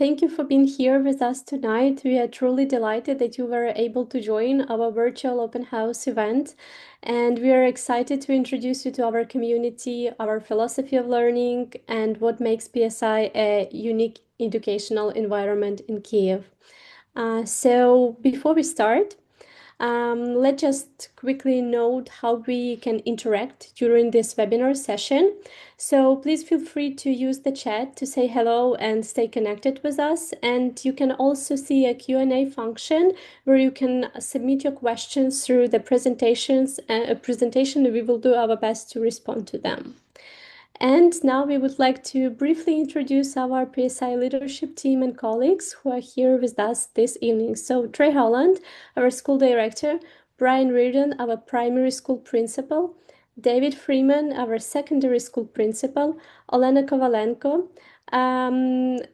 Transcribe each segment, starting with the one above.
Thank you for being here with us tonight. We are truly delighted that you were able to join our virtual open house event, and we are excited to introduce you to our community, our philosophy of learning, and what makes PSI a unique educational environment in Kyiv. So before we start, let's just quickly note how we can interact during this webinar session. So please feel free to use the chat to say hello and stay connected with us. And you can also see a Q&A function where you can submit your questions through the presentation. We will do our best to respond to them. And now we would like to briefly introduce our PSI leadership team and colleagues who are here with us this evening. So Trey Holland, our school director, Brian Reardon, our primary school principal, David Freeman, our secondary school principal, Olena Kovalenko,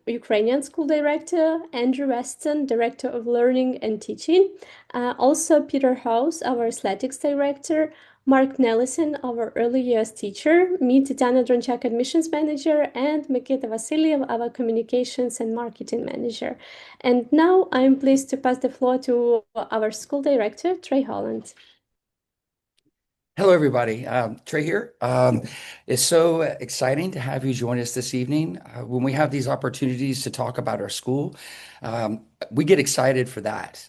Ukrainian school director, Andrew Weston, director of learning and teaching, also Peter House, our athletics director, Mark Nellison, our early years teacher, me, Tatiana Dronchak, admissions manager, and Mikita Vasilyev, our communications and marketing manager. And now I'm pleased to pass the floor to our school director, Trey Holland. Hello, everybody. Trey here. It's so exciting to have you join us this evening. When we have these opportunities to talk about our school, we get excited for that.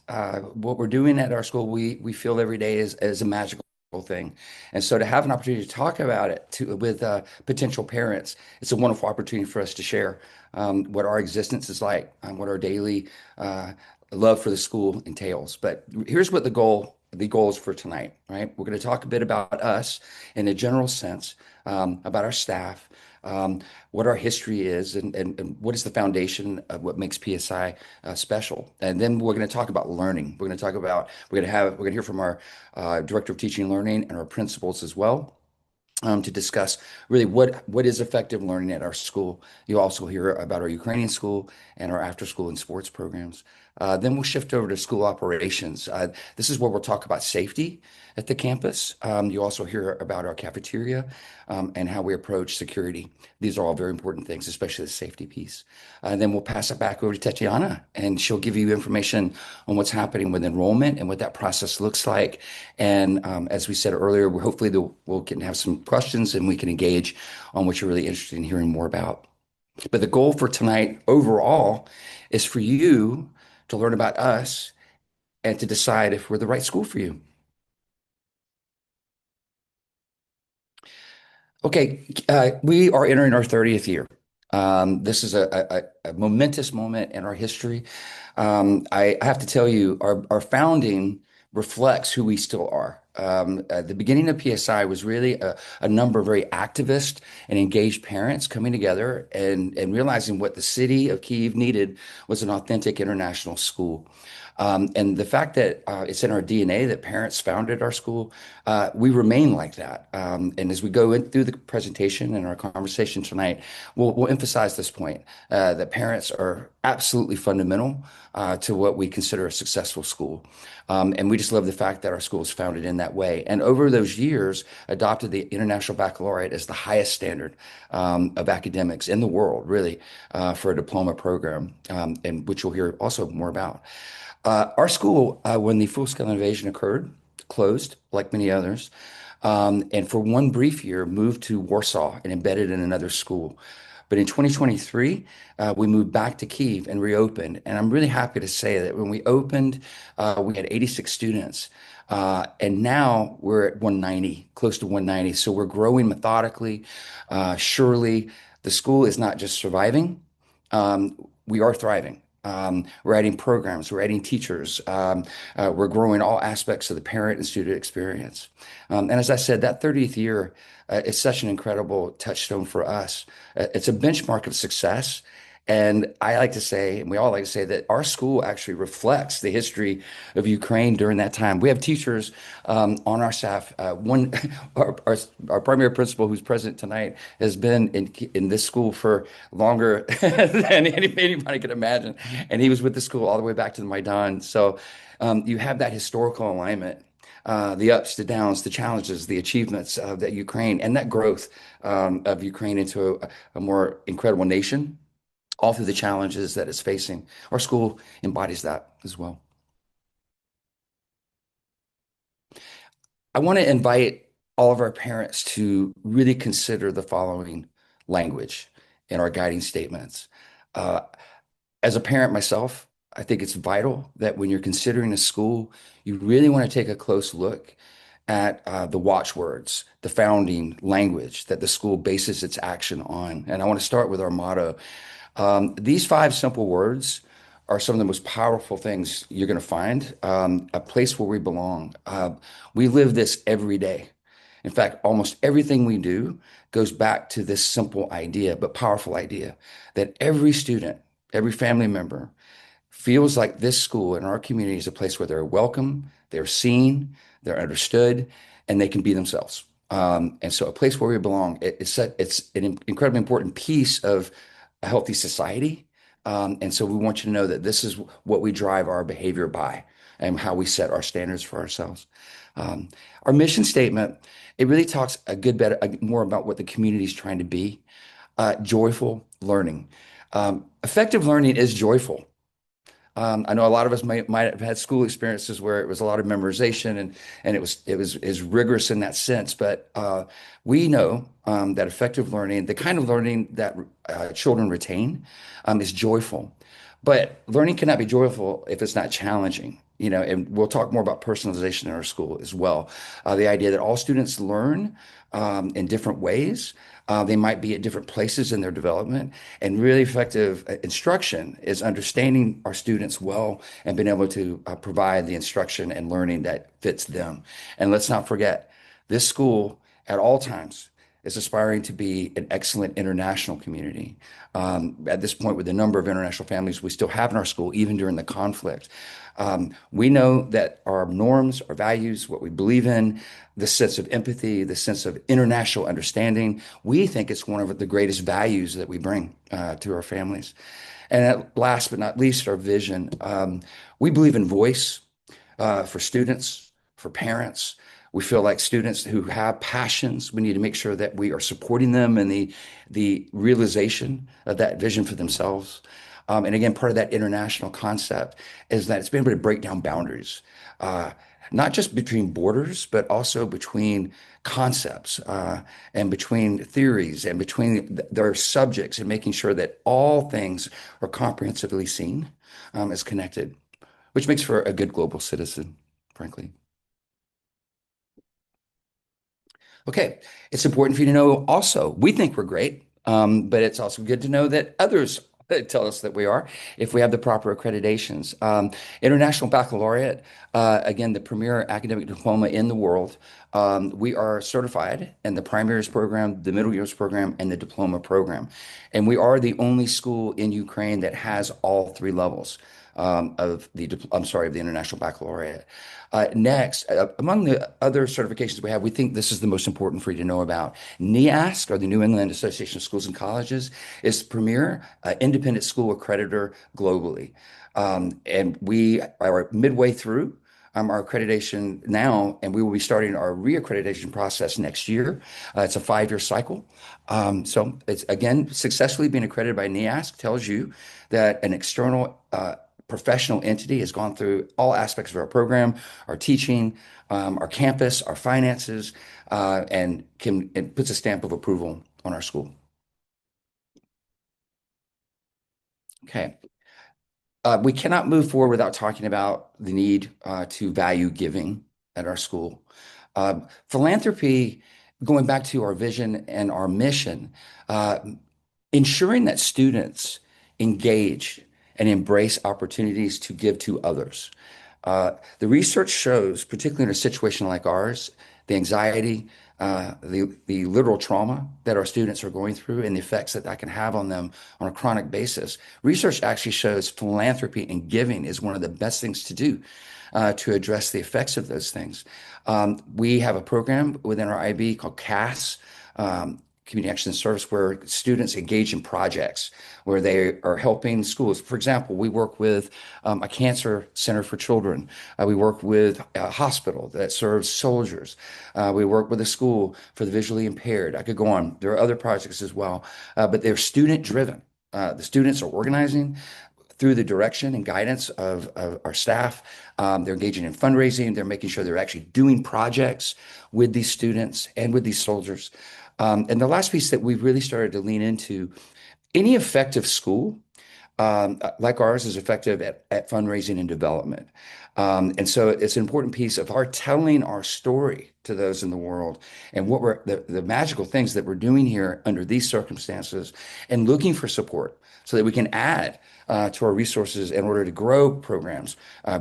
What we're doing at our school, we feel every day is a magical thing. And so to have an opportunity to talk about it with potential parents, it's a wonderful opportunity for us to share what our existence is like, what our daily love for the school entails. But here's what the goals for tonight, right? We're going to talk a bit about us in a general sense, about our staff, what our history is, and what is the foundation of what makes PSI special. And then we're going to talk about learning. We're going to hear from our director of teaching and learning and our principals as well. To discuss really what is effective learning at our school. You'll also hear about our Ukrainian school and our after school and sports programs. Then we'll shift over to school operations. This is where we'll talk about safety at the campus. You'll also hear about our cafeteria and how we approach security. These are all very important things, especially the safety piece. Then we'll pass it back over to Tatiana, and she'll give you information on what's happening with enrollment and what that process looks like. And as we said earlier, hopefully we'll can have some questions and we can engage on what you're really interested in hearing more about. But the goal for tonight overall is for you to learn about us and to decide if we're the right school for you. Okay, we are entering our 30th year. This is a momentous moment in our history. I have to tell you, our founding reflects who we still are. The beginning of PSI was really a number of very activist and engaged parents coming together and realizing what the city of Kyiv needed was an authentic international school. And the fact that it's in our DNA that parents founded our school, we remain like that. And as we go through the presentation and our conversation tonight, we'll emphasize this point that parents are absolutely fundamental to what we consider a successful school. And we just love the fact that our school is founded in that way. And over those years, adopted the International Baccalaureate as the highest standard of academics in the world, really, for a diploma program, and which you'll hear also more about. Our school, when the full-scale invasion occurred, closed like many others, and for one brief year moved to Warsaw and embedded in another school. But in 2023, we moved back to Kyiv and reopened. And I'm really happy to say that when we opened, we had 86 students. And now we're at 190, close to 190. So we're growing methodically, surely. The school is not just surviving, we are thriving. We're adding programs, we're adding teachers, we're growing all aspects of the parent and student experience. And as I said, that 30th year is such an incredible touchstone for us. It's a benchmark of success. And I like to say, and we all like to say, that our school actually reflects the history of Ukraine during that time. We have teachers on our staff. Our primary principal, who's present tonight, has been in this school for longer than anybody could imagine. And he was with the school all the way back to the Maidan. So you have that historical alignment. The ups, the downs, the challenges, the achievements of that Ukraine, and that growth of Ukraine into a more incredible nation. all through the challenges that it's facing. Our school embodies that as well. I want to invite all of our parents to really consider the following language in our guiding statements. Uh, as a parent myself, I think it's vital that when you're considering a school, you really want to take a close look at the watchwords, the founding language that the school bases its action on. And I want to start with our motto. These five simple words are some of the most powerful things you're going to find. A place where we belong. We live this every day. In fact, almost everything we do goes back to this simple idea, but powerful idea that every student, every family member feels like this school in our community is a place where they're welcome, they're seen, they're understood, and they can be themselves. And so, a place where we belong, it's an incredibly important piece of a healthy society. And so, we want you to know that this is what we drive our behavior by and how we set our standards for ourselves. Our mission statement, it really talks a good bit more about what the community is trying to be. Joyful learning. Effective learning is joyful. I know a lot of us might have had school experiences where it was a lot of memorization and it was is rigorous in that sense. But we know that effective learning, the kind of learning that children retain, is joyful. But learning cannot be joyful if it's not challenging. And we'll talk more about personalization in our school as well. The idea that all students learn in different ways. They might be at different places in their development. And really effective instruction is understanding our students well and being able to provide the instruction and learning that fits them. And let's not forget, this school at all times is aspiring to be an excellent international community. At this point, with the number of international families we still have in our school, even during the conflict, we know that our norms, our values, what we believe in, the sense of empathy, the sense of international understanding, we think it's one of the greatest values that we bring to our families. And last but not least, our vision. We believe in voice for students, for parents. We feel like students who have passions, we need to make sure that we are supporting them in the realization of that vision for themselves. And again, part of that international concept is that it's been able to break down boundaries, not just between borders, but also between concepts and between theories and between their subjects, and making sure that all things are comprehensively seen as connected, which makes for a good global citizen, frankly. Okay, it's important for you to know also, we think we're great, but it's also good to know that others tell us that we are if we have the proper accreditations. International Baccalaureate, again, the premier academic diploma in the world. We are certified in the primary years program, the middle years program, and the diploma program. And we are the only school in Ukraine that has all three levels of the International Baccalaureate. Next, among the other certifications we have, we think this is the most important for you to know about. NEASC, or the New England Association of Schools and Colleges, is the premier independent school accreditor globally. And we are midway through our accreditation now, and we will be starting our reaccreditation process next year. It's a 5-year cycle. So it's, again, successfully being accredited by NEASC tells you that an external professional entity has gone through all aspects of our program, our teaching, our campus, our finances, and puts a stamp of approval on our school. Okay. We cannot move forward without talking about the need to value giving at our school. Philanthropy, going back to our vision and our mission, uh, ensuring that students engage and embrace opportunities to give to others. The research shows, particularly in a situation like ours, the anxiety, the literal trauma that our students are going through and the effects that that can have on them on a chronic basis. Research actually shows philanthropy and giving is one of the best things to do to address the effects of those things. We have a program within our IB called CAS, Community Action Service, where students engage in projects where they are helping schools. For example, we work with a cancer center for children. We work with a hospital that serves soldiers. We work with a school for the visually impaired. I could go on. There are other projects as well, but they're student driven. The students are organizing through the direction and guidance of our staff. They're engaging in fundraising. They're making sure they're actually doing projects with these students and with these soldiers. And the last piece that we've really started to lean into, any effective school like ours is effective at fundraising and development. And so it's an important piece of our telling our story to those in the world and what the magical things that we're doing here under these circumstances and looking for support so that we can add to our resources in order to grow programs,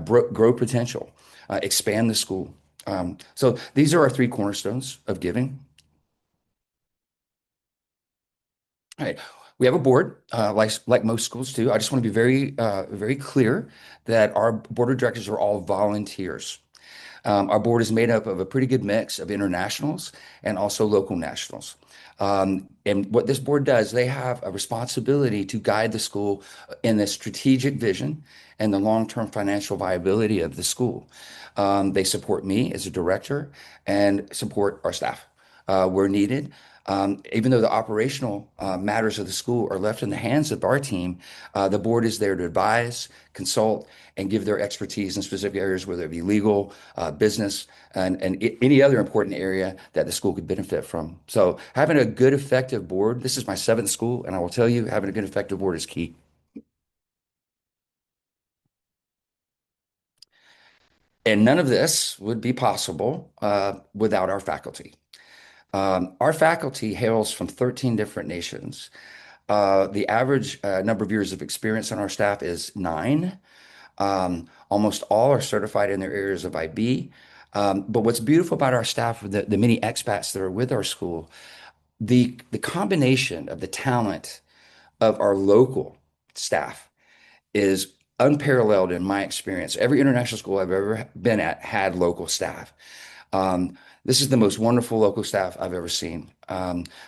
grow potential, expand the school. So these are our three cornerstones of giving. All right. We have a board, like most schools do. I just want to be very clear that our board of directors are all volunteers. Our board is made up of a pretty good mix of internationals and also local nationals. And what this board does, they have a responsibility to guide the school in the strategic vision and the long-term financial viability of the school. They support me as a director and support our staff where needed. Even though the operational matters of the school are left in the hands of our team, the board is there to advise, consult, and give their expertise in specific areas, whether it be legal, business, and any other important area that the school could benefit from. So having a good, effective board, this is my seventh school, and I will tell you, having a good, effective board is key. And none of this would be possible without our faculty. Our faculty hails from 13 different nations. The average number of years of experience on our staff is 9. Almost all are certified in their areas of IB. But what's beautiful about our staff, the many expats that are with our school, the combination of the talent of our local staff is unparalleled in my experience. Every international school I've ever been at had local staff. This is the most wonderful local staff I've ever seen.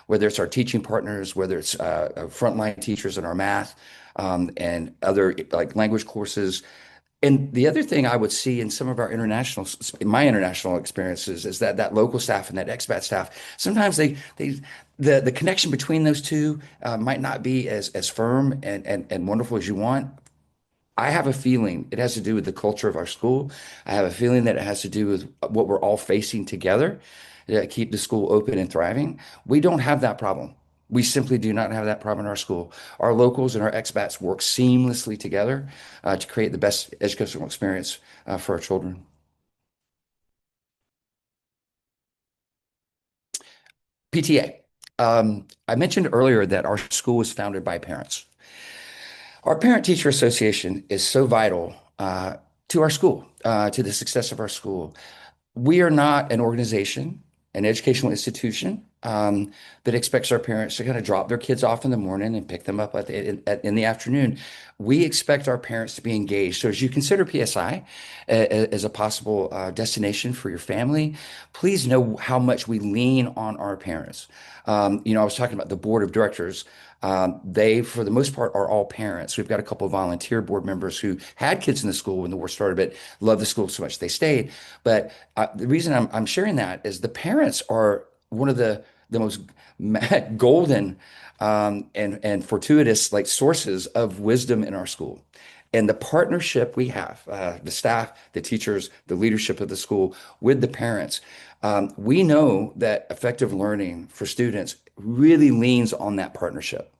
Whether it's our teaching partners, whether it's frontline teachers in our math and other like language courses. And the other thing I would see in some of our in my international experiences, is that that local staff and that expat staff, sometimes the connection between those two might not be as firm and wonderful as you want. I have a feeling it has to do with the culture of our school. I have a feeling that it has to do with what we're all facing together to keep the school open and thriving. We don't have that problem. We simply do not have that problem in our school. Our locals and our expats work seamlessly together to create the best educational experience for our children. PTA. I mentioned earlier that our school was founded by parents. Our Parent Teacher Association is so vital to our school, to the success of our school. We are not an organization, an educational institution that expects our parents to kind of drop their kids off in the morning and pick them up in the afternoon. We expect our parents to be engaged. So as you consider PSI as a possible destination for your family, please know how much we lean on our parents. I was talking about the board of directors. They, for the most part, are all parents. We've got a couple of volunteer board members who had kids in the school when the war started, but loved the school so much they stayed. But the reason I'm sharing that is the parents are one of the most golden and fortuitous like sources of wisdom in our school. And the partnership we have, the staff, the teachers, the leadership of the school with the parents, we know that effective learning for students really leans on that partnership.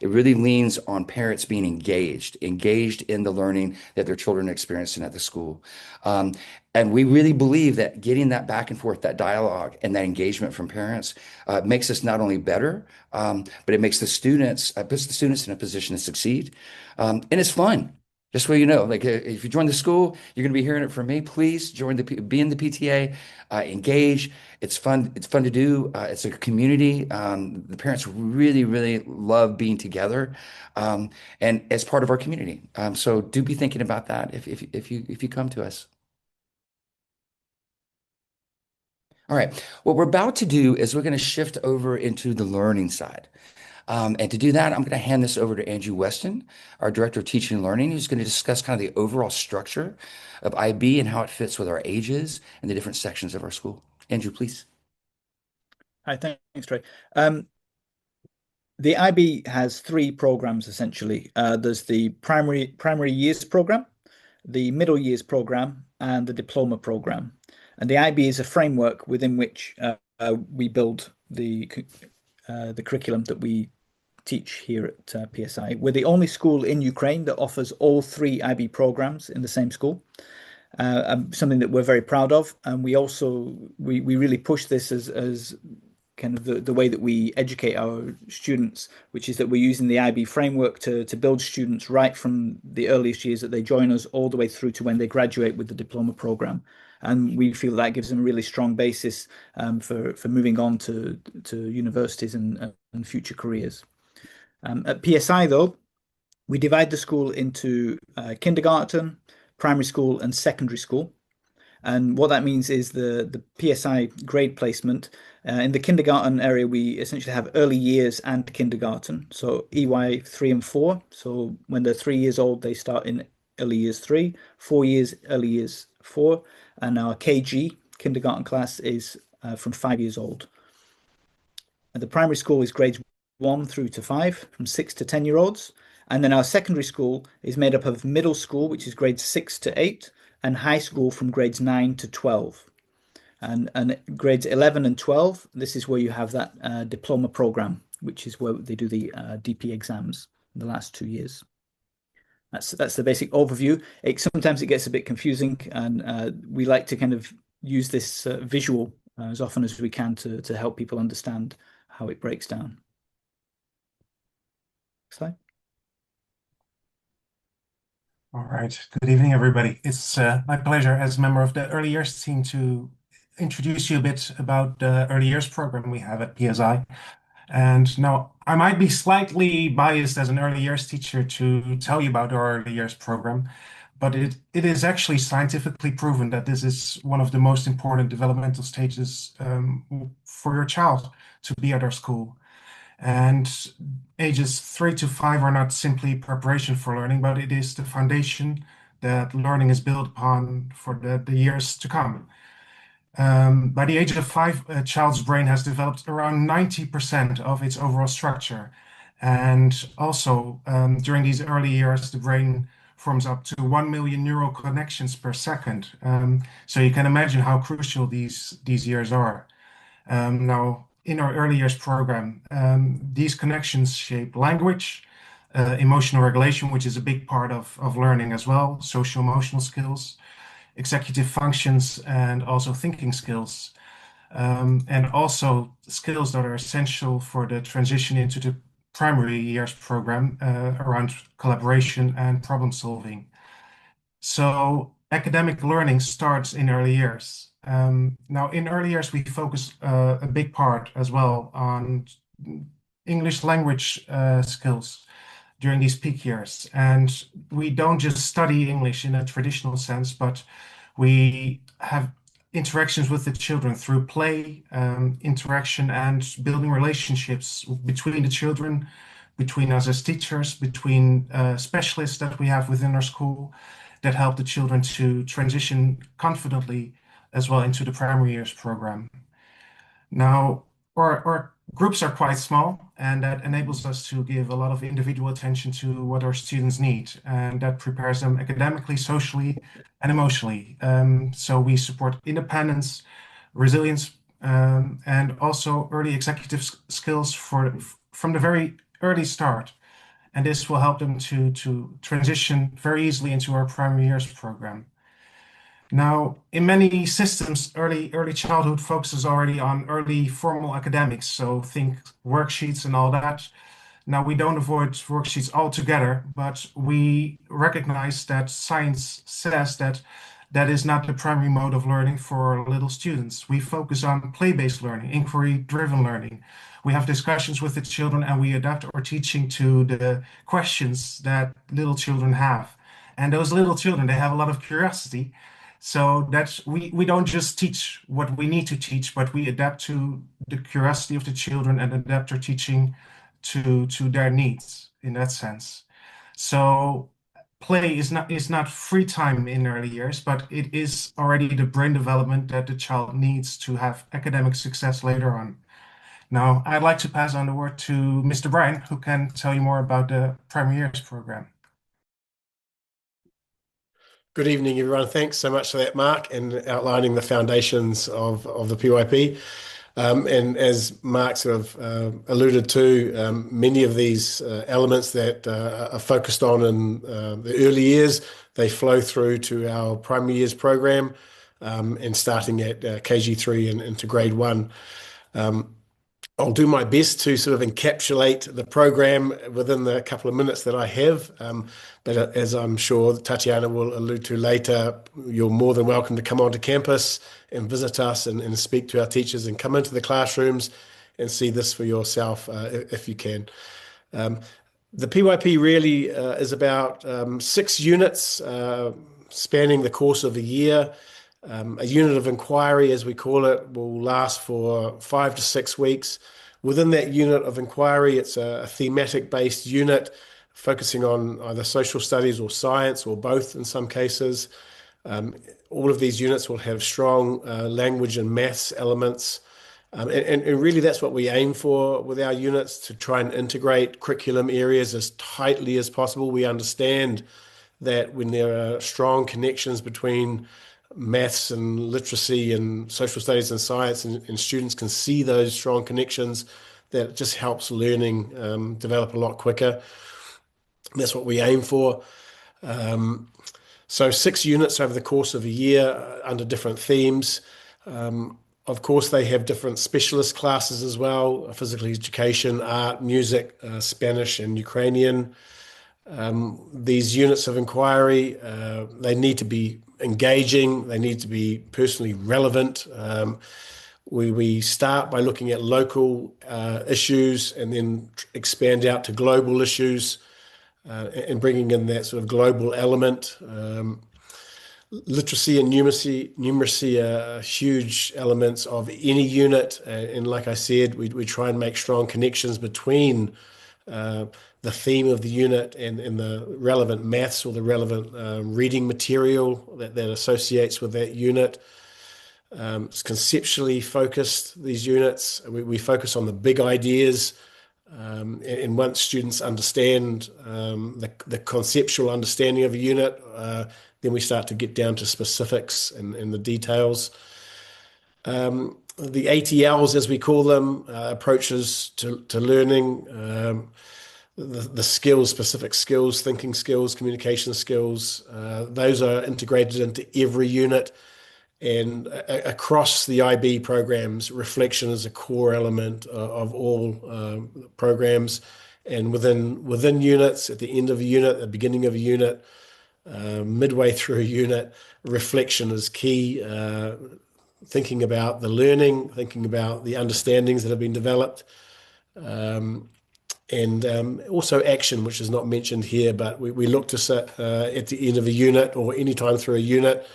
It really leans on parents being engaged in the learning that their children are experiencing at the school. And we really believe that getting that back and forth, that dialogue and that engagement from parents makes us not only better, but it makes puts the students in a position to succeed. And it's fun. Just so you know, like if you join the school, you're going to be hearing it from me. Please be in the PTA, engage. It's fun. It's fun to do. It's a community. The parents really love being together, and as part of our community. So do be thinking about that if you come to us. All right. What we're about to do is we're going to shift over into the learning side. And to do that, I'm going to hand this over to Andrew Weston, our Director of Teaching and Learning, who's going to discuss kind of the overall structure of IB and how it fits with our ages and the different sections of our school. Andrew, please. Hi, thanks, Trey. Um, The IB has three programs essentially. There's the primary years program, the middle years program, and the diploma program. And the IB is a framework within which we build the curriculum that we teach here at PSI. We're the only school in Ukraine that offers all three IB programs in the same school. Something that we're very proud of, and we really push this as kind of the way that we educate our students, which is that we're using the IB framework to build students right from the earliest years that they join us all the way through to when they graduate with the diploma program. And we feel that gives them a really strong basis for moving on to universities and future careers. At PSI, though, we divide the school into kindergarten, primary school, and secondary school. And what that means is the PSI grade placement. In the kindergarten area, we essentially have early years and kindergarten. So EY 3 and 4. So when they're 3 years old, they start in early years 3, 4 years, early years 4. And our KG, kindergarten class, is from 5 years old. And the primary school is grades 1 through to 5, from 6 to 10-year-olds. And then our secondary school is made up of middle school, which is grades 6 to 8, and high school from grades 9 to 12. And grades 11 and 12, this is where you have that diploma program, which is where they do the DP exams in the last 2 years. That's the basic overview. Sometimes it gets a bit confusing, and we like to kind of use this visual as often as we can to help people understand how it breaks down. Next slide. All right. Good evening, everybody. It's my pleasure as a member of the early years team to introduce you a bit about the early years program we have at PSI. And now I might be slightly biased as an early years teacher to tell you about our early years program, but it is actually scientifically proven that this is one of the most important developmental stages for your child to be at our school. And ages 3 to 5 are not simply preparation for learning, but it is the foundation that learning is built upon for the years to come. By the age of 5, a child's brain has developed around 90% of its overall structure. And also, during these early years, the brain forms up to 1 million neural connections per second. So you can imagine how crucial these years are. Now, in our early years program, these connections shape language, emotional regulation, which is a big part of learning as well, social emotional skills, executive functions, and also thinking skills, and also skills that are essential for the transition into the primary years program around collaboration and problem solving. So academic learning starts in early years. Now, in early years, we focus a big part as well on English language skills during these peak years. And we don't just study English in a traditional sense, but we have interactions with the children through play, interaction, and building relationships between the children, between us as teachers, between specialists that we have within our school that help the children to transition confidently as well into the primary years program. Now, our groups are quite small, and that enables us to give a lot of individual attention to what our students need, and that prepares them academically, socially, and emotionally. So we support independence, resilience, and also early executive skills from the very early start. And this will help them to transition very easily into our primary years program. Now, in many systems, early childhood focuses already on early formal academics, so think worksheets and all that. Now, we don't avoid worksheets altogether, but we recognize that science says that that is not the primary mode of learning for little students. We focus on play-based learning, inquiry-driven learning. We have discussions with the children, and we adapt our teaching to the questions that little children have. And those little children, they have a lot of curiosity. So that's we don't just teach what we need to teach, but we adapt to the curiosity of the children and adapt our teaching to their needs in that sense. So play is not free time in early years, but it is already the brain development that the child needs to have academic success later on. Now, I'd like to pass on the word to Mr. Brian, who can tell you more about the primary years program. Good evening, everyone. Thanks so much for that, Mark, and outlining the foundations of the PYP. And as Mark sort of alluded to, many of these elements that are focused on in the early years, they flow through to our primary years program, and starting at KG3 and into grade 1. I'll do my best to sort of encapsulate the program within the couple of minutes that I have. But as I'm sure Tatiana will allude to later, you're more than welcome to come onto campus and visit us and speak to our teachers and come into the classrooms and see this for yourself if you can. The PYP really is about 6 units spanning the course of a year. A unit of inquiry, as we call it, will last for 5 to 6 weeks. Within that unit of inquiry, it's a thematic-based unit focusing on either social studies or science or both in some cases. All of these units will have strong language and maths elements. And really that's what we aim for with our units, to try and integrate curriculum areas as tightly as possible. We understand that when there are strong connections between maths and literacy and social studies and science, and students can see those strong connections, that it just helps learning develop a lot quicker. That's what we aim for. So 6 units over the course of a year under different themes. Of course, they have different specialist classes as well: physical education, art, music, Spanish, and Ukrainian. These units of inquiry, they need to be engaging, they need to be personally relevant. We start by looking at local issues and then expand out to global issues, and bringing in that sort of global element. Literacy and numeracy are huge elements of any unit, and like I said, we try and make strong connections between the theme of the unit and the relevant maths or the relevant reading material that associates with that unit. It's conceptually focused, these units. We focus on the big ideas, and once students understand the conceptual understanding of a unit, then we start to get down to specifics and the details. The ATLs, as we call them, approaches to learning, the skills, specific skills, thinking skills, communication skills, those are integrated into every unit. And across the IB programs, reflection is a core element of all programs. And within units, at the end of a unit, at the beginning of a unit, midway through a unit, reflection is key. Thinking about the learning, thinking about the understandings that have been developed, and also action, which is not mentioned here, but we look to sit at the end of a unit or any time through a unit.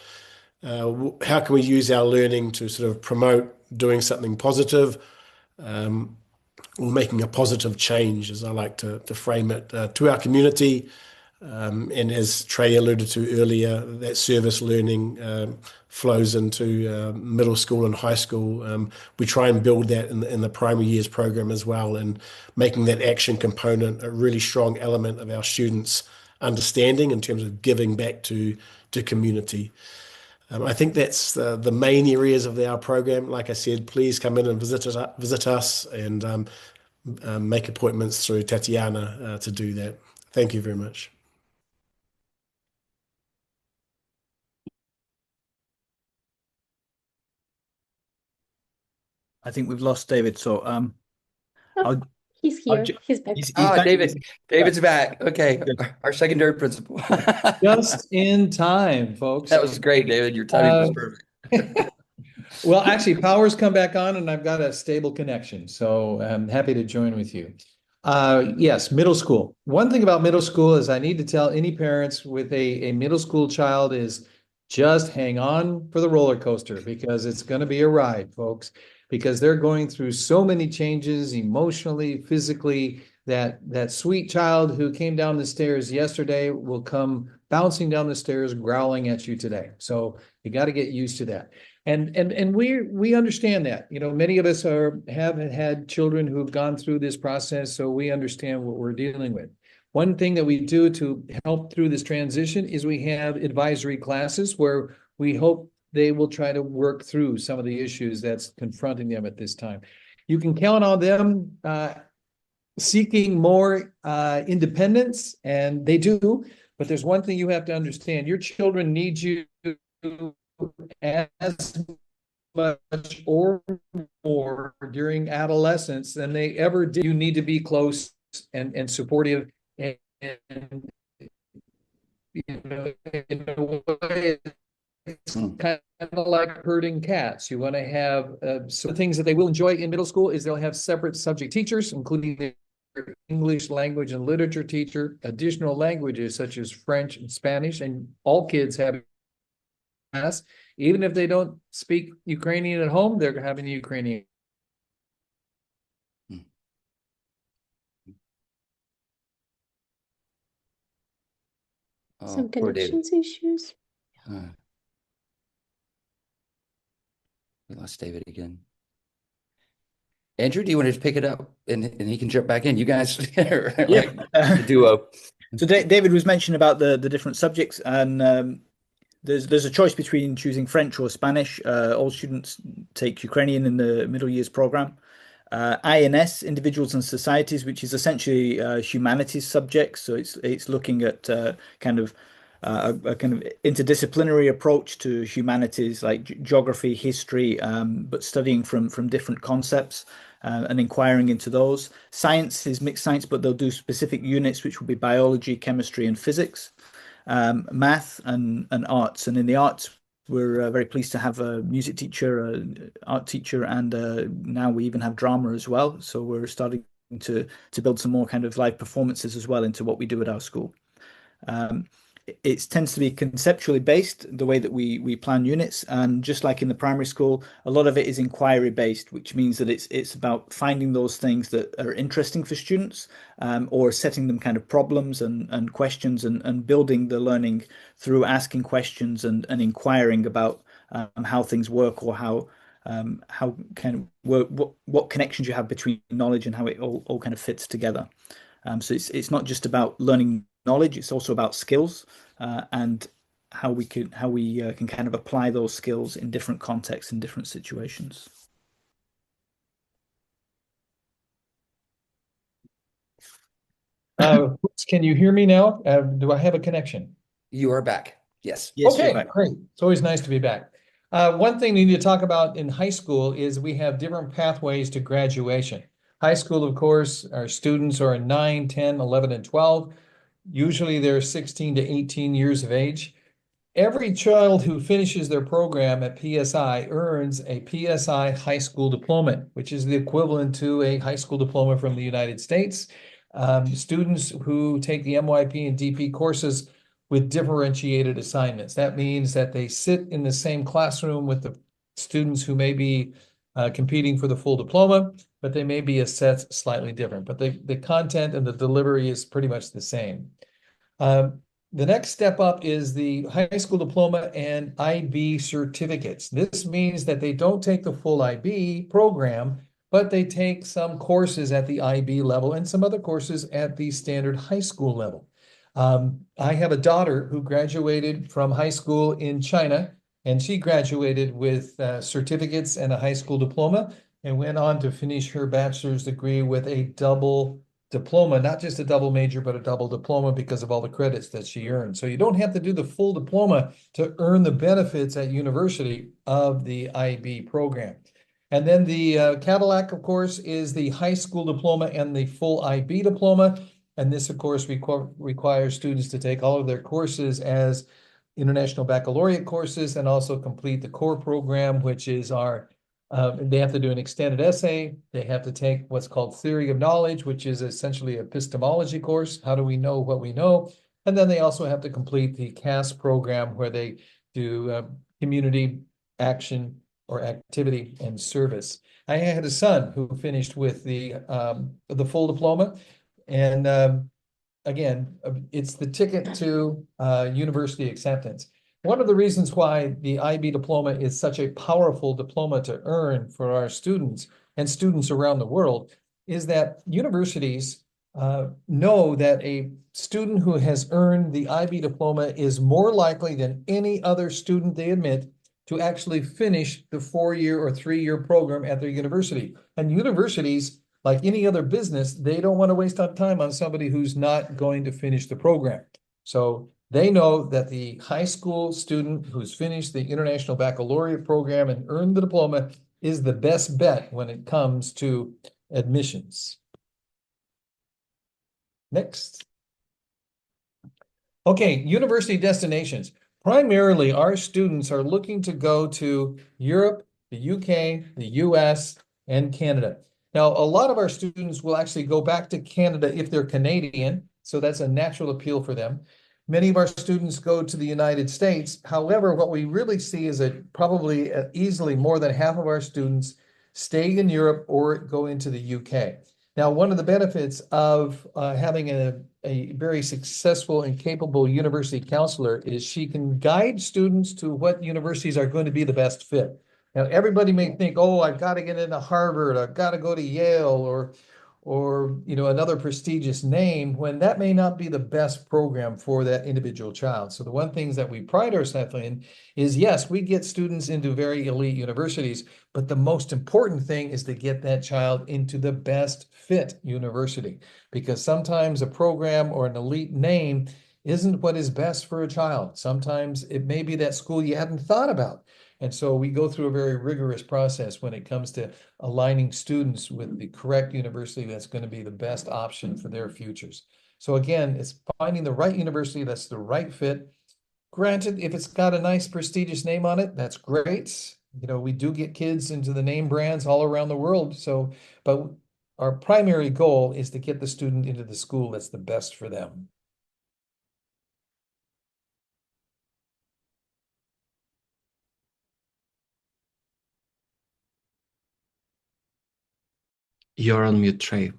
How can we use our learning to sort of promote doing something positive, or making a positive change, as I like to frame it, to our community. And as Trey alluded to earlier, that service learning flows into middle school and high school. We try and build that in the primary years program as well, and making that action component a really strong element of our students' understanding in terms of giving back to community. I think that's the main areas of our program. Like I said, please come in and visit us and make appointments through Tatiana to do that. Thank you very much. I think we've lost David, so he's here. He's back. He's back. David's back. Okay, our secondary principal. Just in time, folks. That was great, David. Your timing was perfect. Well, actually, power's come back on and I've got a stable connection, so I'm happy to join with you. Yes, middle school. One thing about middle school is I need to tell any parents with a middle school child is just hang on for the roller coaster, because it's going to be a ride, folks, because they're going through so many changes emotionally, physically, that sweet child who came down the stairs yesterday will come bouncing down the stairs, growling at you today. So you got to get used to that. And we understand that. You know, many of us have had children who've gone through this process, so we understand what we're dealing with. One thing that we do to help through this transition is we have advisory classes where we hope they will try to work through some of the issues that's confronting them at this time. You can count on them seeking more independence, and they do. But there's one thing you have to understand: your children need you as much or more during adolescence than they ever did. You need to be close and supportive, and you know, in a way, it's kind of like herding cats. You want to have some things that they will enjoy in middle school is they'll have separate subject teachers, including their English language and literature teacher, additional languages such as French and Spanish, and all kids have class. Even if they don't speak Ukrainian at home, they're having Ukrainian. Some connections issues. We lost David again. Andrew, do you want to pick it up and he can jump back in? You guys are like the duo. So David was mentioning about the different subjects, and there's a choice between choosing French or Spanish. All students take Ukrainian in the middle years program. INS, Individuals and Societies, which is essentially humanities subjects. So it's looking at kind of a kind of interdisciplinary approach to humanities like geography, history, but studying from different concepts and inquiring into those. Science is mixed science, but they'll do specific units, which will be biology, chemistry, and physics. Math and arts. And in the arts, we're very pleased to have a music teacher, an art teacher, and now we even have drama as well. So we're starting to build some more kind of live performances as well into what we do at our school. It tends to be conceptually based, the way that we plan units, and just like in the primary school, a lot of it is inquiry based, which means that it's about finding those things that are interesting for students, or setting them kind of problems and questions, and building the learning through asking questions and inquiring about how things work, or how kind of work, what connections you have between knowledge and how it all kind of fits together. So it's not just about learning knowledge, it's also about skills, and how we can kind of apply those skills in different contexts and different situations. Can you hear me now? Do I have a connection? You are back. Yes. Yes, Okay, you're back. great. It's always nice to be back. One thing we need to talk about in high school is we have different pathways to graduation. High school, of course, our students are 9, 10, 11, and 12. Usually they're 16 to 18 years of age. Every child who finishes their program at PSI earns a PSI high school diploma, which is the equivalent to a high school diploma from the United States. Students who take the MYP and DP courses with differentiated assignments. That means that they sit in the same classroom with the students who may be competing for the full diploma, but they may be assessed slightly different. But the content and the delivery is pretty much the same. The next step up is the high school diploma and IB certificates. This means that they don't take the full IB program, but they take some courses at the IB level and some other courses at the standard high school level. I have a daughter who graduated from high school in China, and she graduated with certificates and a high school diploma and went on to finish her bachelor's degree with a double diploma, not just a double major, but a double diploma because of all the credits that she earned. So you don't have to do the full diploma to earn the benefits at university of the IB program. And then the Cadillac, of course, is the high school diploma and the full IB diploma. And this, of course, requires students to take all of their courses as International Baccalaureate courses and also complete the core program, which is our they have to do an extended essay. They have to take what's called theory of knowledge, which is essentially epistemology course. How do we know what we know? And then they also have to complete the CAS program, where they do community action or activity and service. I had a son who finished with the full diploma, and again, it's the ticket to university acceptance. One of the reasons why the IB diploma is such a powerful diploma to earn for our students and students around the world is that universities know that a student who has earned the IB diploma is more likely than any other student they admit to actually finish the 4-year or 3-year program at their university. And universities, like any other business, they don't want to waste time on somebody who's not going to finish the program. So they know that the high school student who's finished the International Baccalaureate program and earned the diploma is the best bet when it comes to admissions. Next. Okay, university destinations. Primarily, our students are looking to go to Europe, the UK, the US, and Canada. Now, a lot of our students will actually go back to Canada if they're Canadian, so that's a natural appeal for them. Many of our students go to the United States. However, what we really see is that probably easily more than half of our students stay in Europe or go into the UK. Now, one of the benefits of having a very successful and capable university counselor is she can guide students to what universities are going to be the best fit. Now, everybody may think, oh, I've got to get into Harvard, I've got to go to Yale, or another prestigious name, when that may not be the best program for that individual child. So the one things that we pride ourselves in is, yes, we get students into very elite universities, but the most important thing is to get that child into the best fit university, because sometimes a program or an elite name isn't what is best for a child. Sometimes it may be that school you hadn't thought about. And so we go through a very rigorous process when it comes to aligning students with the correct university that's going to be the best option for their futures. So again, it's finding the right university that's the right fit. Granted, if it's got a nice prestigious name on it, that's great. We do get kids into the name brands all around the world. But our primary goal is to get the student into the school that's the best for them. You're on mute, Trey.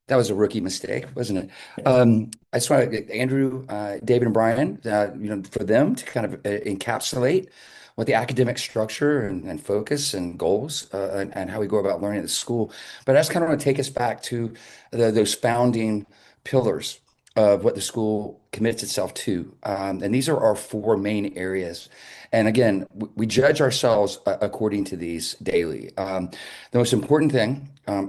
That was a rookie mistake, wasn't it? I just want to, Andrew, David, and Brian, for them to kind of encapsulate what the academic structure and focus and goals and how we go about learning at the school. But I just kind of want to take us back to those founding pillars of what the school commits itself to. And these are our 4 main areas. And again, we judge ourselves according to these daily. The most important thing,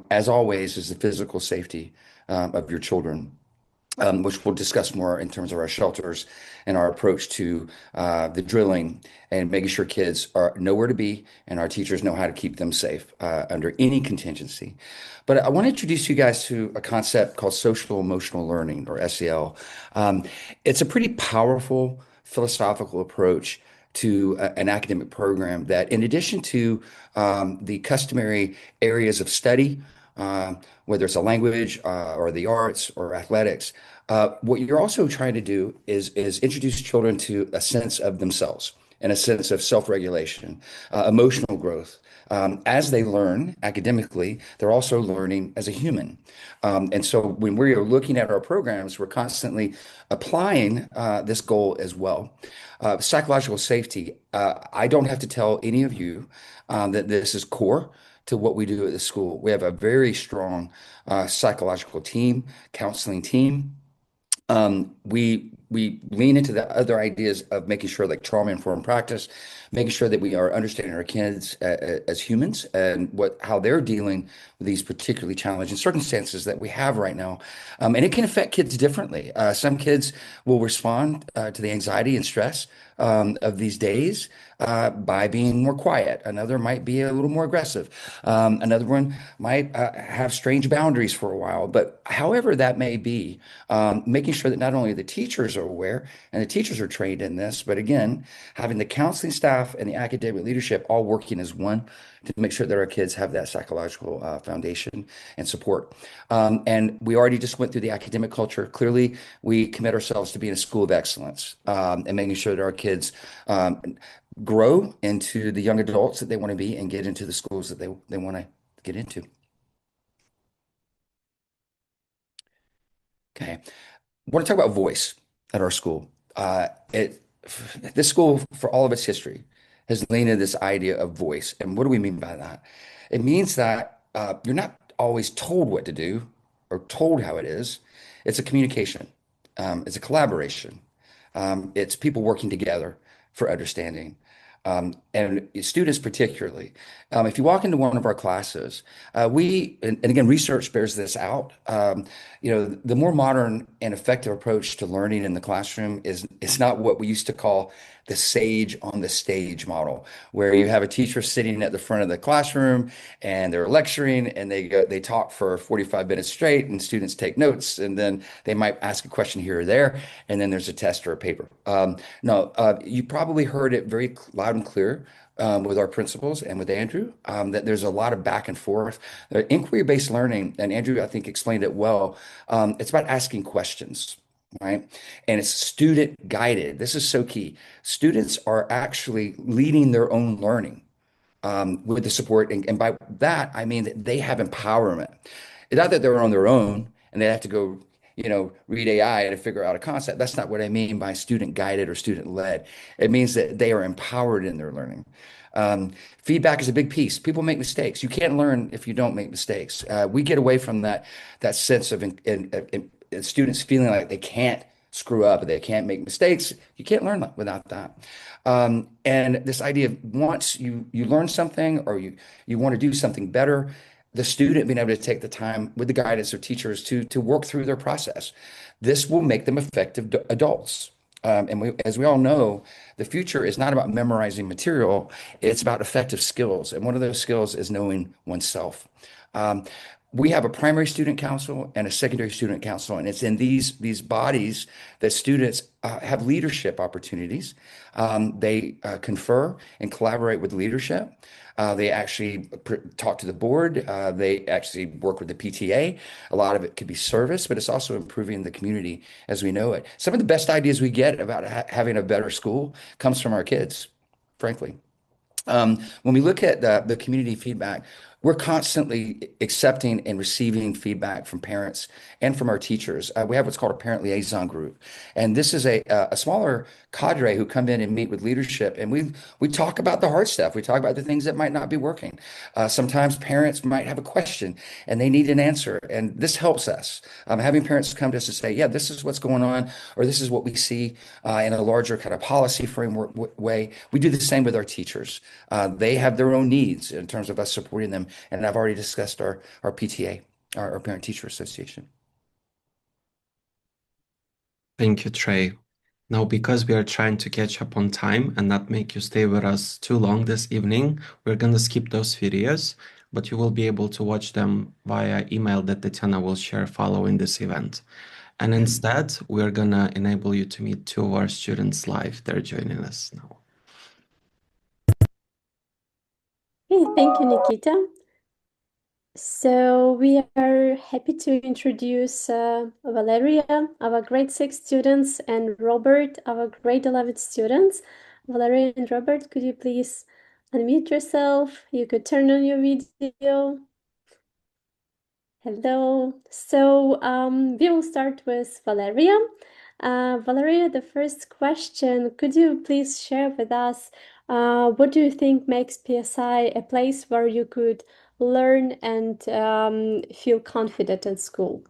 as always, is the physical safety of your children, which we'll discuss more in terms of our shelters and our approach to the drilling and making sure kids know where to be and our teachers know how to keep them safe under any contingency. But I want to introduce you guys to a concept called social emotional learning, or SEL. It's a pretty powerful philosophical approach to an academic program that, in addition to the customary areas of study, whether it's a language or the arts or athletics, what you're also trying to do is introduce children to a sense of themselves and a sense of self-regulation, emotional growth. As they learn academically, they're also learning as a human. And so when we're looking at our programs, we're constantly applying this goal as well. Psychological safety, I don't have to tell any of you that this is core to what we do at the school. We have a very strong psychological team, counseling team. We lean into the other ideas of making sure, like trauma-informed practice, making sure that we are understanding our kids as humans and how they're dealing with these particularly challenging circumstances that we have right now. And it can affect kids differently. Some kids will respond to the anxiety and stress of these days by being more quiet. Another might be a little more aggressive. Another one might have strange boundaries for a while. But however that may be, making sure that not only the teachers are aware and the teachers are trained in this, but again, having the counseling staff and the academic leadership all working as one to make sure that our kids have that psychological foundation and support. And we already just went through the academic culture. Clearly, we commit ourselves to being a school of excellence and making sure that our kids grow into the young adults that they want to be and get into the schools that they want to get into. Okay. I want to talk about voice at our school. This school, for all of its history, has leaned into this idea of voice. And what do we mean by that? It means that you're not always told what to do or told how it is. It's a communication. It's a collaboration. It's people working together for understanding. And students particularly. If you walk into one of our classes, and again, research bears this out. The more modern and effective approach to learning in the classroom is not what we used to call the sage on the stage model, where you have a teacher sitting at the front of the classroom and they're lecturing and they talk for 45 minutes straight and students take notes and then they might ask a question here or there and then there's a test or a paper. No, you probably heard it very loud and clear with our principals and with Andrew, that there's a lot of back and forth. Inquiry-based learning, and Andrew, I think, explained it well. It's about asking questions, right? And it's student guided. This is so key. Students are actually leading their own learning with the support. And by that, I mean that they have empowerment. It's not that they're on their own and they have to go, read AI to figure out a concept. That's not what I mean by student guided or student led. It means that they are empowered in their learning. Feedback is a big piece. People make mistakes. You can't learn if you don't make mistakes. We get away from that sense of students feeling like they can't screw up, they can't make mistakes. You can't learn without that. And this idea of once you learn something or you want to do something better, the student being able to take the time with the guidance of teachers to work through their process. This will make them effective adults. As we all know, the future is not about memorizing material, it's about effective skills. And one of those skills is knowing oneself. We have a primary student council and a secondary student council, and it's in these bodies that students have leadership opportunities. They confer and collaborate with leadership. They actually talk to the board. They actually work with the PTA. A lot of it could be service, but it's also improving the community as we know it. Some of the best ideas we get about having a better school comes from our kids, frankly. When we look at the community feedback, we're constantly accepting and receiving feedback from parents and from our teachers. We have what's called a parent liaison group, and this is a smaller cadre who come in and meet with leadership, and we talk about the hard stuff. We talk about the things that might not be working. Sometimes parents might have a question and they need an answer, and this helps us. Having parents come to us and say, "Yeah, this is what's going on," or "This is what we see in a larger kind of policy framework way." We do the same with our teachers. They have their own needs in terms of us supporting them. And I've already discussed our PTA, our Parent Teacher Association. Thank you, Trey. Now, because we are trying to catch up on time and not make you stay with us too long this evening, we're going to skip those videos, but you will be able to watch them via email that Tatiana will share following this event. And instead, we're going to enable you to meet two of our students live. They're joining us now. Hey, thank you, Nikita. So we are happy to introduce Valeria, our grade 6 students, and Robert, our grade 11 students. Valeria and Robert, could you please unmute yourself? You could turn on your video. Hello. So we will start with Valeria. Valeria, the first question, could you please share with us what do you think makes PSI a place where you could learn and feel confident at school?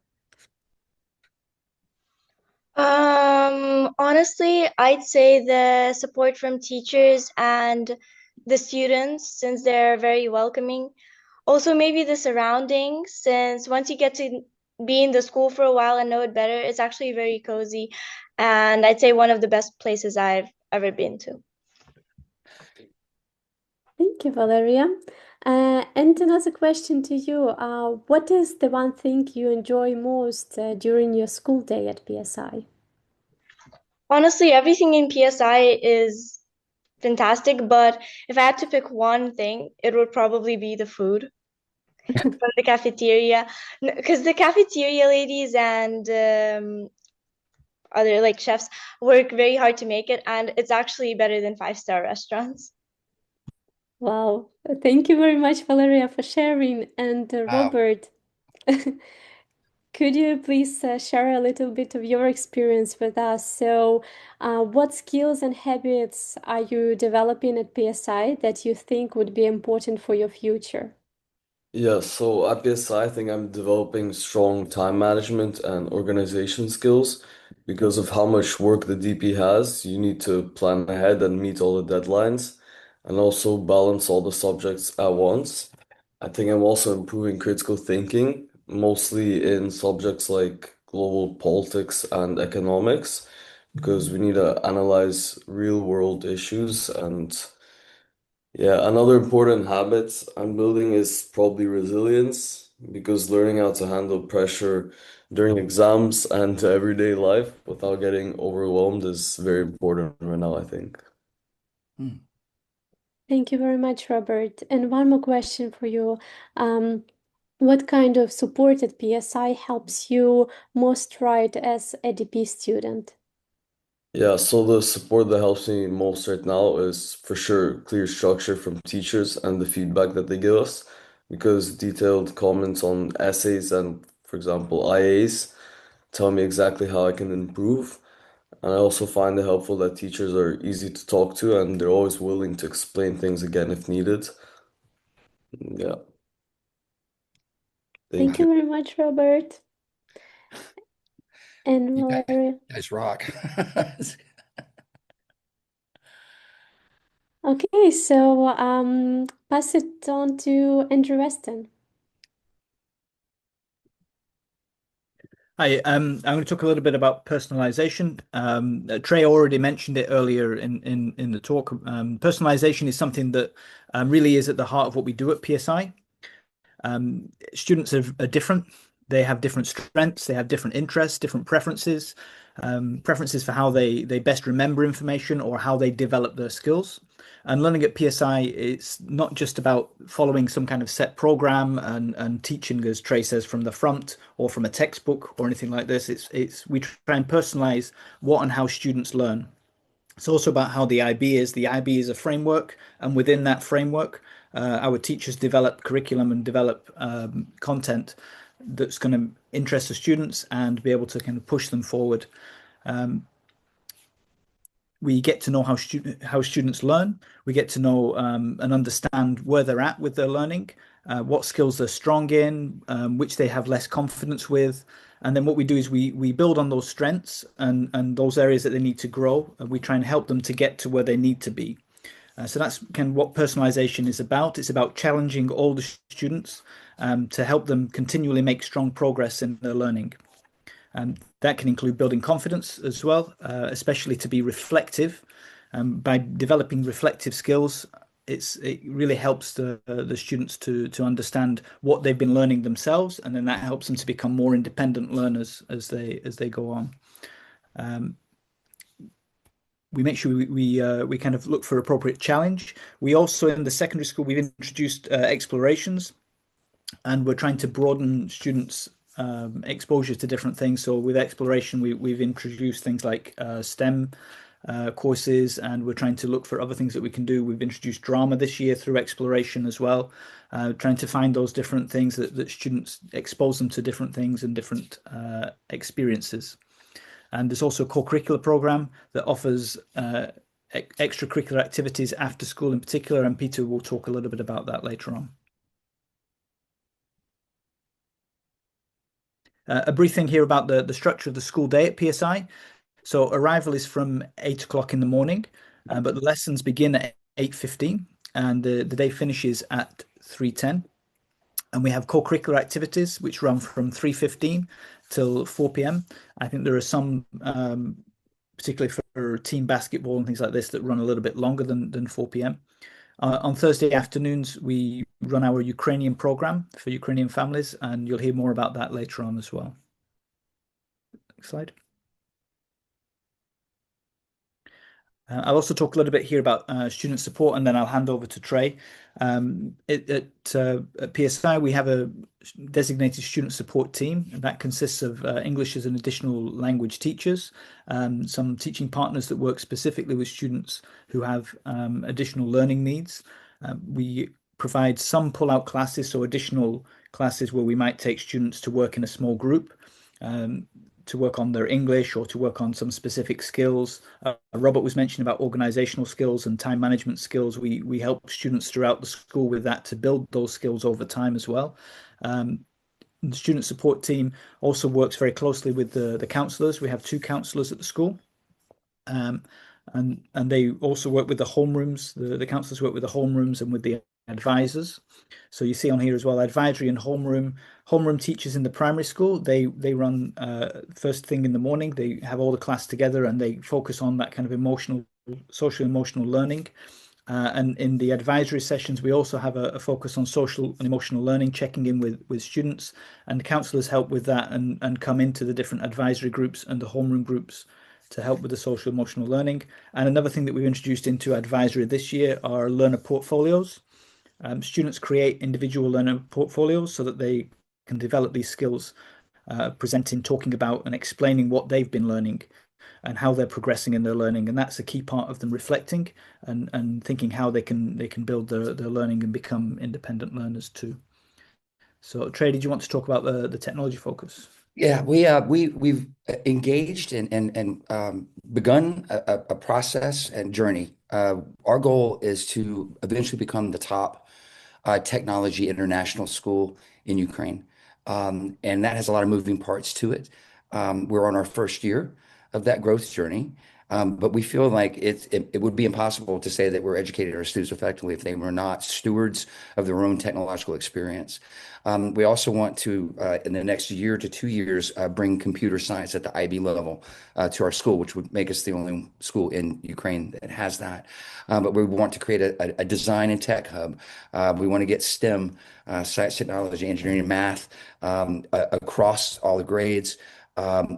Honestly, I'd say the support from teachers and the students, since they're very welcoming. Also, maybe the surroundings, since once you get to be in the school for a while and know it better, it's actually very cozy. And I'd say one of the best places I've ever been to. Thank you, Valeria. And another question to you. What is the one thing you enjoy most during your school day at PSI? Honestly, everything in PSI is fantastic, but if I had to pick one thing, it would probably be the food from the cafeteria. Because the cafeteria ladies and other like chefs work very hard to make it, and it's actually better than 5-star restaurants. Wow. Thank you very much, Valeria, for sharing. And Wow. Robert, Could you please share a little bit of your experience with us? So, what skills and habits are you developing at PSI that you think would be important for your future? Yeah, so at PSI, I think I'm developing strong time management and organization skills because of how much work the DP has. You need to plan ahead and meet all the deadlines and also balance all the subjects at once. I think I'm also improving critical thinking, mostly in subjects like global politics and economics, because we need to analyze real world issues. And yeah, another important habit I'm building is probably resilience, because learning how to handle pressure during exams and everyday life without getting overwhelmed is very important right now, I think. Thank you very much, Robert. And one more question for you. What kind of support at PSI helps you most right as a DP student? Yeah, so the support that helps me most right now is for sure clear structure from teachers and the feedback that they give us, because detailed comments on essays and, for example, IAs tell me exactly how I can improve. And I also find it helpful that teachers are easy to talk to and they're always willing to explain things again if needed. Yeah, Thank thank you you. very much, Robert. And You we're guys rock. okay, so pass it on to Andrew Weston. Hi, I'm going to talk a little bit about personalization. Trey already mentioned it earlier in the talk. Personalization is something that really is at the heart of what we do at PSI. Students are different. They have different strengths. They have different interests, different preferences, preferences for how they best remember information or how they develop their skills. And learning at PSI, it's not just about following some kind of set program and teaching, as Trey says, from the front or from a textbook or anything like this. We try and personalize what and how students learn. It's also about how the IB is. The IB is a framework, and within that framework, our teachers develop curriculum and develop content that's going to interest the students and be able to kind of push them forward. We get to know how students learn. We get to know and understand where they're at with their learning, what skills they're strong in, which they have less confidence with. And then what we do is we build on those strengths and those areas that they need to grow. And we try and help them to get to where they need to be. So that's kind of what personalization is about. It's about challenging all the students to help them continually make strong progress in their learning. That can include building confidence as well, especially to be reflective. By developing reflective skills, it really helps the students to understand what they've been learning themselves, and then that helps them to become more independent learners as they go on. We make sure we kind of look for appropriate challenge. We also, in the secondary school, we've introduced explorations, and we're trying to broaden students' exposure to different things. So with exploration, we've introduced things like STEM courses, and we're trying to look for other things that we can do. We've introduced drama this year through exploration as well, trying to find those different things that students expose them to different things and different experiences. And there's also a co-curricular program that offers extracurricular activities after school in particular, and Peter will talk a little bit about that later on. A brief thing here about the structure of the school day at PSI. So arrival is from 8 o'clock in the morning, but the lessons begin at 8:15 and the day finishes at 3:10. And we have co-curricular activities which run from 3:15 till 4 p.m. I think there are some, particularly for team basketball and things like this, that run a little bit longer than 4 p.m. On Thursday afternoons, we run our Ukrainian program for Ukrainian families, and you'll hear more about that later on as well. Next slide. I'll also talk a little bit here about student support, and then I'll hand over to Trey. At PSI, we have a designated student support team, and that consists of English as an additional language teachers, some teaching partners that work specifically with students who have additional learning needs. We provide some pull-out classes, so additional classes where we might take students to work in a small group, to work on their English or to work on some specific skills. Robert was mentioning about organizational skills and time management skills. We help students throughout the school with that to build those skills over time as well. The student support team also works very closely with the counsellors. We have 2 counsellors at the school. And they also work with the homerooms. The counsellors work with the homerooms and with the advisors. So you see on here as well, advisory and homeroom teachers in the primary school. They run first thing in the morning. They have all the class together and they focus on that kind of social emotional learning. And in the advisory sessions, we also have a focus on social and emotional learning, checking in with students, and counsellors help with that and come into the different advisory groups and the homeroom groups to help with the social emotional learning. And another thing that we've introduced into advisory this year are learner portfolios. Students create individual learner portfolios so that they can develop these skills, presenting, talking about and explaining what they've been learning and how they're progressing in their learning. And that's a key part of them reflecting and thinking how they can build their learning and become independent learners too. So Trey, did you want to talk about the technology focus? Yeah, we've engaged and begun a process and journey. Our goal is to eventually become the top technology international school in Ukraine, and that has a lot of moving parts to it. We're on our first year of that growth journey, but we feel like it would be impossible to say that we're educating our students effectively if they were not stewards of their own technological experience. We also want to, in the next year to 2 years, bring computer science at the IB level to our school, which would make us the only school in Ukraine that has that. But we want to create a design and tech hub. We want to get STEM, science, technology, engineering, and math across all the grades.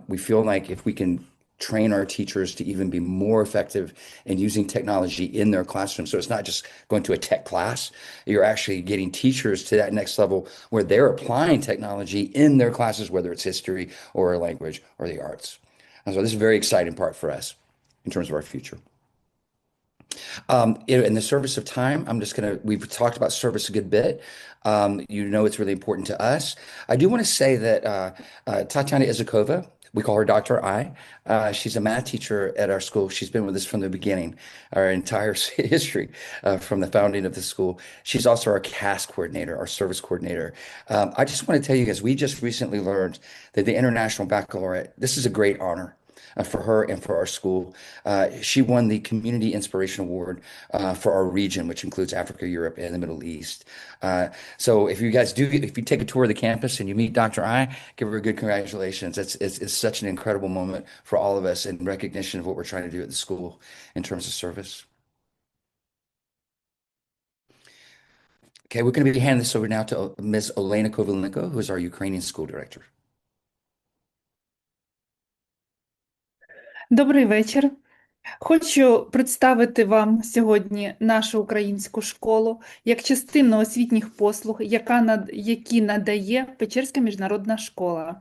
We feel like if we can train our teachers to even be more effective in using technology in their classroom. So it's not just going to a tech class. You're actually getting teachers to that next level where they're applying technology in their classes, whether it's history or language or the arts. And so this is a very exciting part for us in terms of our future. In the service of time, we've talked about service a good bit. It's really important to us. I do want to say that Tatiana Izakova, we call her Dr. I. She's a math teacher at our school. She's been with us from the beginning, our entire history, from the founding of the school. She's also our CAS coordinator, our service coordinator. I just want to tell you guys, we just recently learned that the International Baccalaureate, this is a great honor for her and for our school. She won the Community Inspiration Award for our region, which includes Africa, Europe, and the Middle East. So if you take a tour of the campus and you meet Dr. I, give her a good congratulations. It's such an incredible moment for all of us in recognition of what we're trying to do at the school in terms of service. Okay, we're going to be handing this over now to Ms. Olena Kovalenko, who is our Ukrainian school director. Добрий вечір. Хочу представити вам сьогодні нашу українську школу як частину освітніх послуг, які надає Печерська міжнародна школа.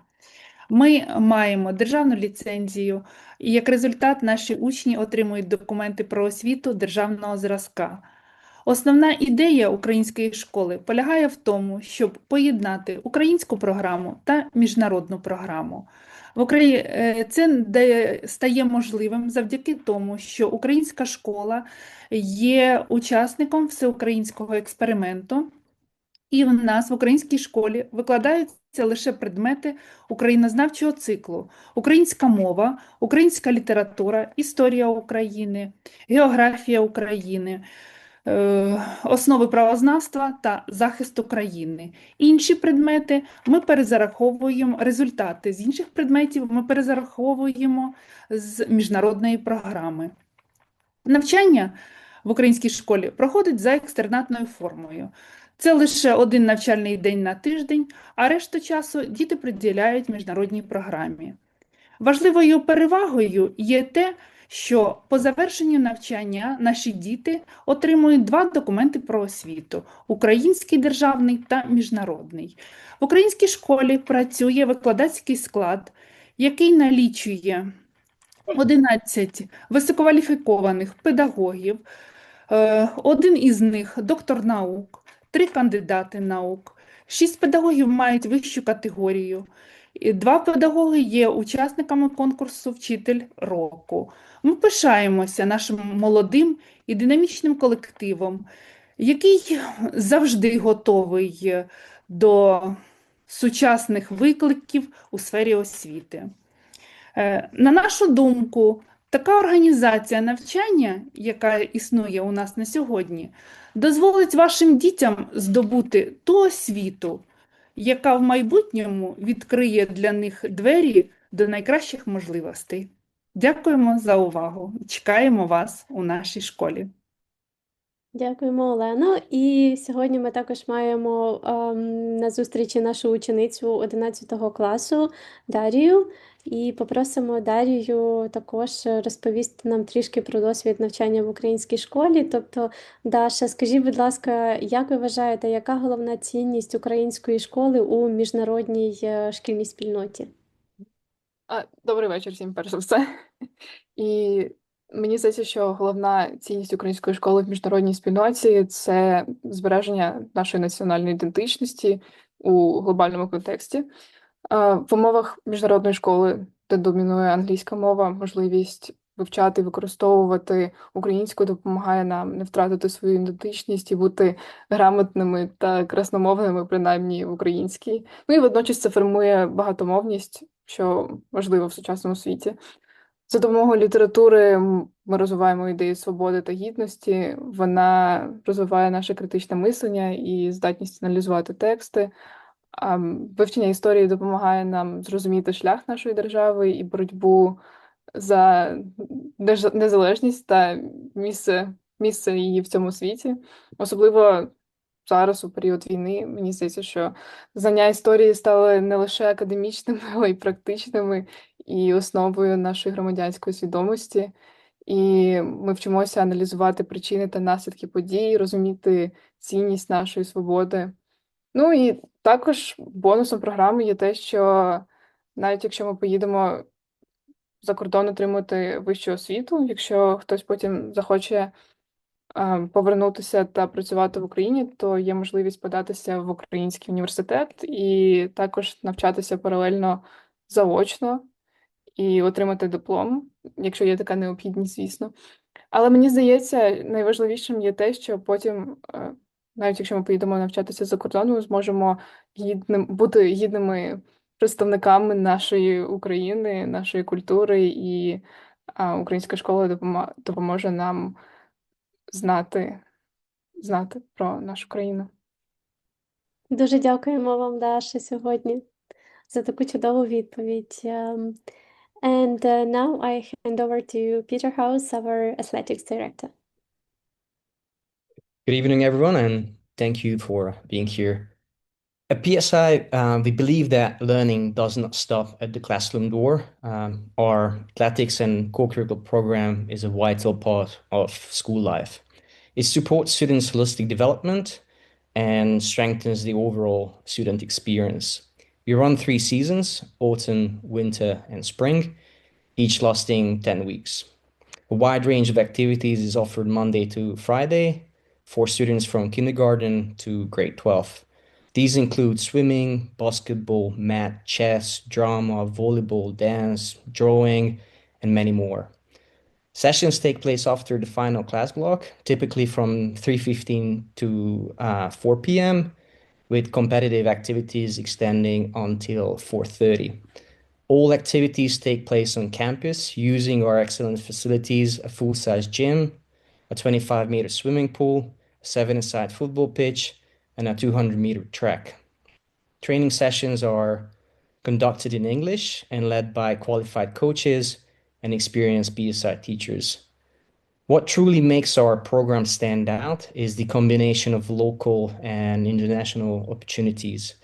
Ми маємо державну ліцензію, і як результат наші учні отримують документи про освіту державного зразка. Основна ідея української школи полягає в тому, щоб поєднати українську програму та міжнародну програму. Це стає можливим завдяки тому, що українська школа є учасником всеукраїнського експерименту, і в нас в українській школі викладаються лише предмети українознавчого циклу: українська мова, українська література, історія України, географія України, основи правознавства та захист України. Інші предмети ми перезараховуємо, результати з інших предметів ми перезараховуємо з міжнародної програми. Навчання в українській школі проходить за екстернатною формою. Це лише один навчальний день на тиждень, а решту часу діти приділяють міжнародній програмі. Важливою перевагою є те, що по завершенню навчання наші діти отримують 2 документи про освіту – український державний та міжнародний. В українській школі працює викладацький склад, який налічує 11 висококваліфікованих педагогів, один із них – доктор наук, 3 кандидати наук, 6 педагогів мають вищу категорію, і 2 педагоги є учасниками конкурсу «Вчитель року». Ми пишаємося нашим молодим і динамічним колективом, який завжди готовий до сучасних викликів у сфері освіти. На нашу думку, така організація навчання, яка існує у нас на сьогодні, дозволить вашим дітям здобути ту освіту, яка в майбутньому відкриє для них двері до найкращих можливостей. Дякуємо за увагу. Чекаємо вас у нашій школі. Дякуємо, Олено. І сьогодні ми також маємо на зустрічі нашу ученицю 11 класу Дарію. І попросимо Дарію також розповісти нам трішки про досвід навчання в українській школі. Тобто, Даша, скажіть, будь ласка, як ви вважаєте, яка головна цінність української школи у міжнародній шкільній спільноті? Добрий вечір всім, перш за все. І мені здається, що головна цінність української школи в міжнародній спільноті – це збереження нашої національної ідентичності у глобальному контексті. В умовах міжнародної школи, де домінує англійська мова, можливість вивчати і використовувати українську допомагає нам не втратити свою ідентичність і бути грамотними та красномовними, принаймні в українській. Ну і водночас це формує багатомовність, що важливо в сучасному світі. За допомогою літератури ми розвиваємо ідеї свободи та гідності, вона розвиває наше критичне мислення і здатність аналізувати тексти. Вивчення історії допомагає нам зрозуміти шлях нашої держави і боротьбу за незалежність та місце її в цьому світі. Особливо зараз, у період війни, мені здається, що знання історії стали не лише академічними, але й практичними і основою нашої громадянської свідомості. І ми вчимося аналізувати причини та наслідки подій, розуміти цінність нашої свободи. Ну і також бонусом програми є те, що навіть якщо ми поїдемо за кордон отримати вищу освіту, якщо хтось потім захоче повернутися та працювати в Україні, то є можливість податися в український університет і також навчатися паралельно заочно і отримати диплом, якщо є така необхідність, звісно. Але мені здається, найважливішим є те, що потім, навіть якщо ми поїдемо навчатися за кордоном, ми зможемо бути гідними представниками нашої України, нашої культури, і українська школа допоможе нам знати про нашу країну. Дуже дякуємо вам, Даша, сьогодні за таку чудову відповідь. And now I hand over to Peter House, our athletics director. Good evening, everyone, and thank you for being here. At PSI, we believe that learning does not stop at the classroom door. Our athletics and co-curricular program is a vital part of school life. It supports students' holistic development and strengthens the overall student experience. We run 3 seasons, autumn, winter, and spring, each lasting 10 weeks. A wide range of activities is offered Monday to Friday for students from kindergarten to grade 12. These include swimming, basketball, math, chess, drama, volleyball, dance, drawing, and many more. Sessions take place after the final class block, typically from 3:15 to 4 p.m., with competitive activities extending until 4:30. All activities take place on campus using our excellent facilities, a full-size gym, a 25-meter swimming pool, a 7-a-side football pitch, and a 200-meter track. Training sessions are conducted in English and led by qualified coaches and experienced PSI teachers. What truly makes our program stand out is the combination of local and international opportunities.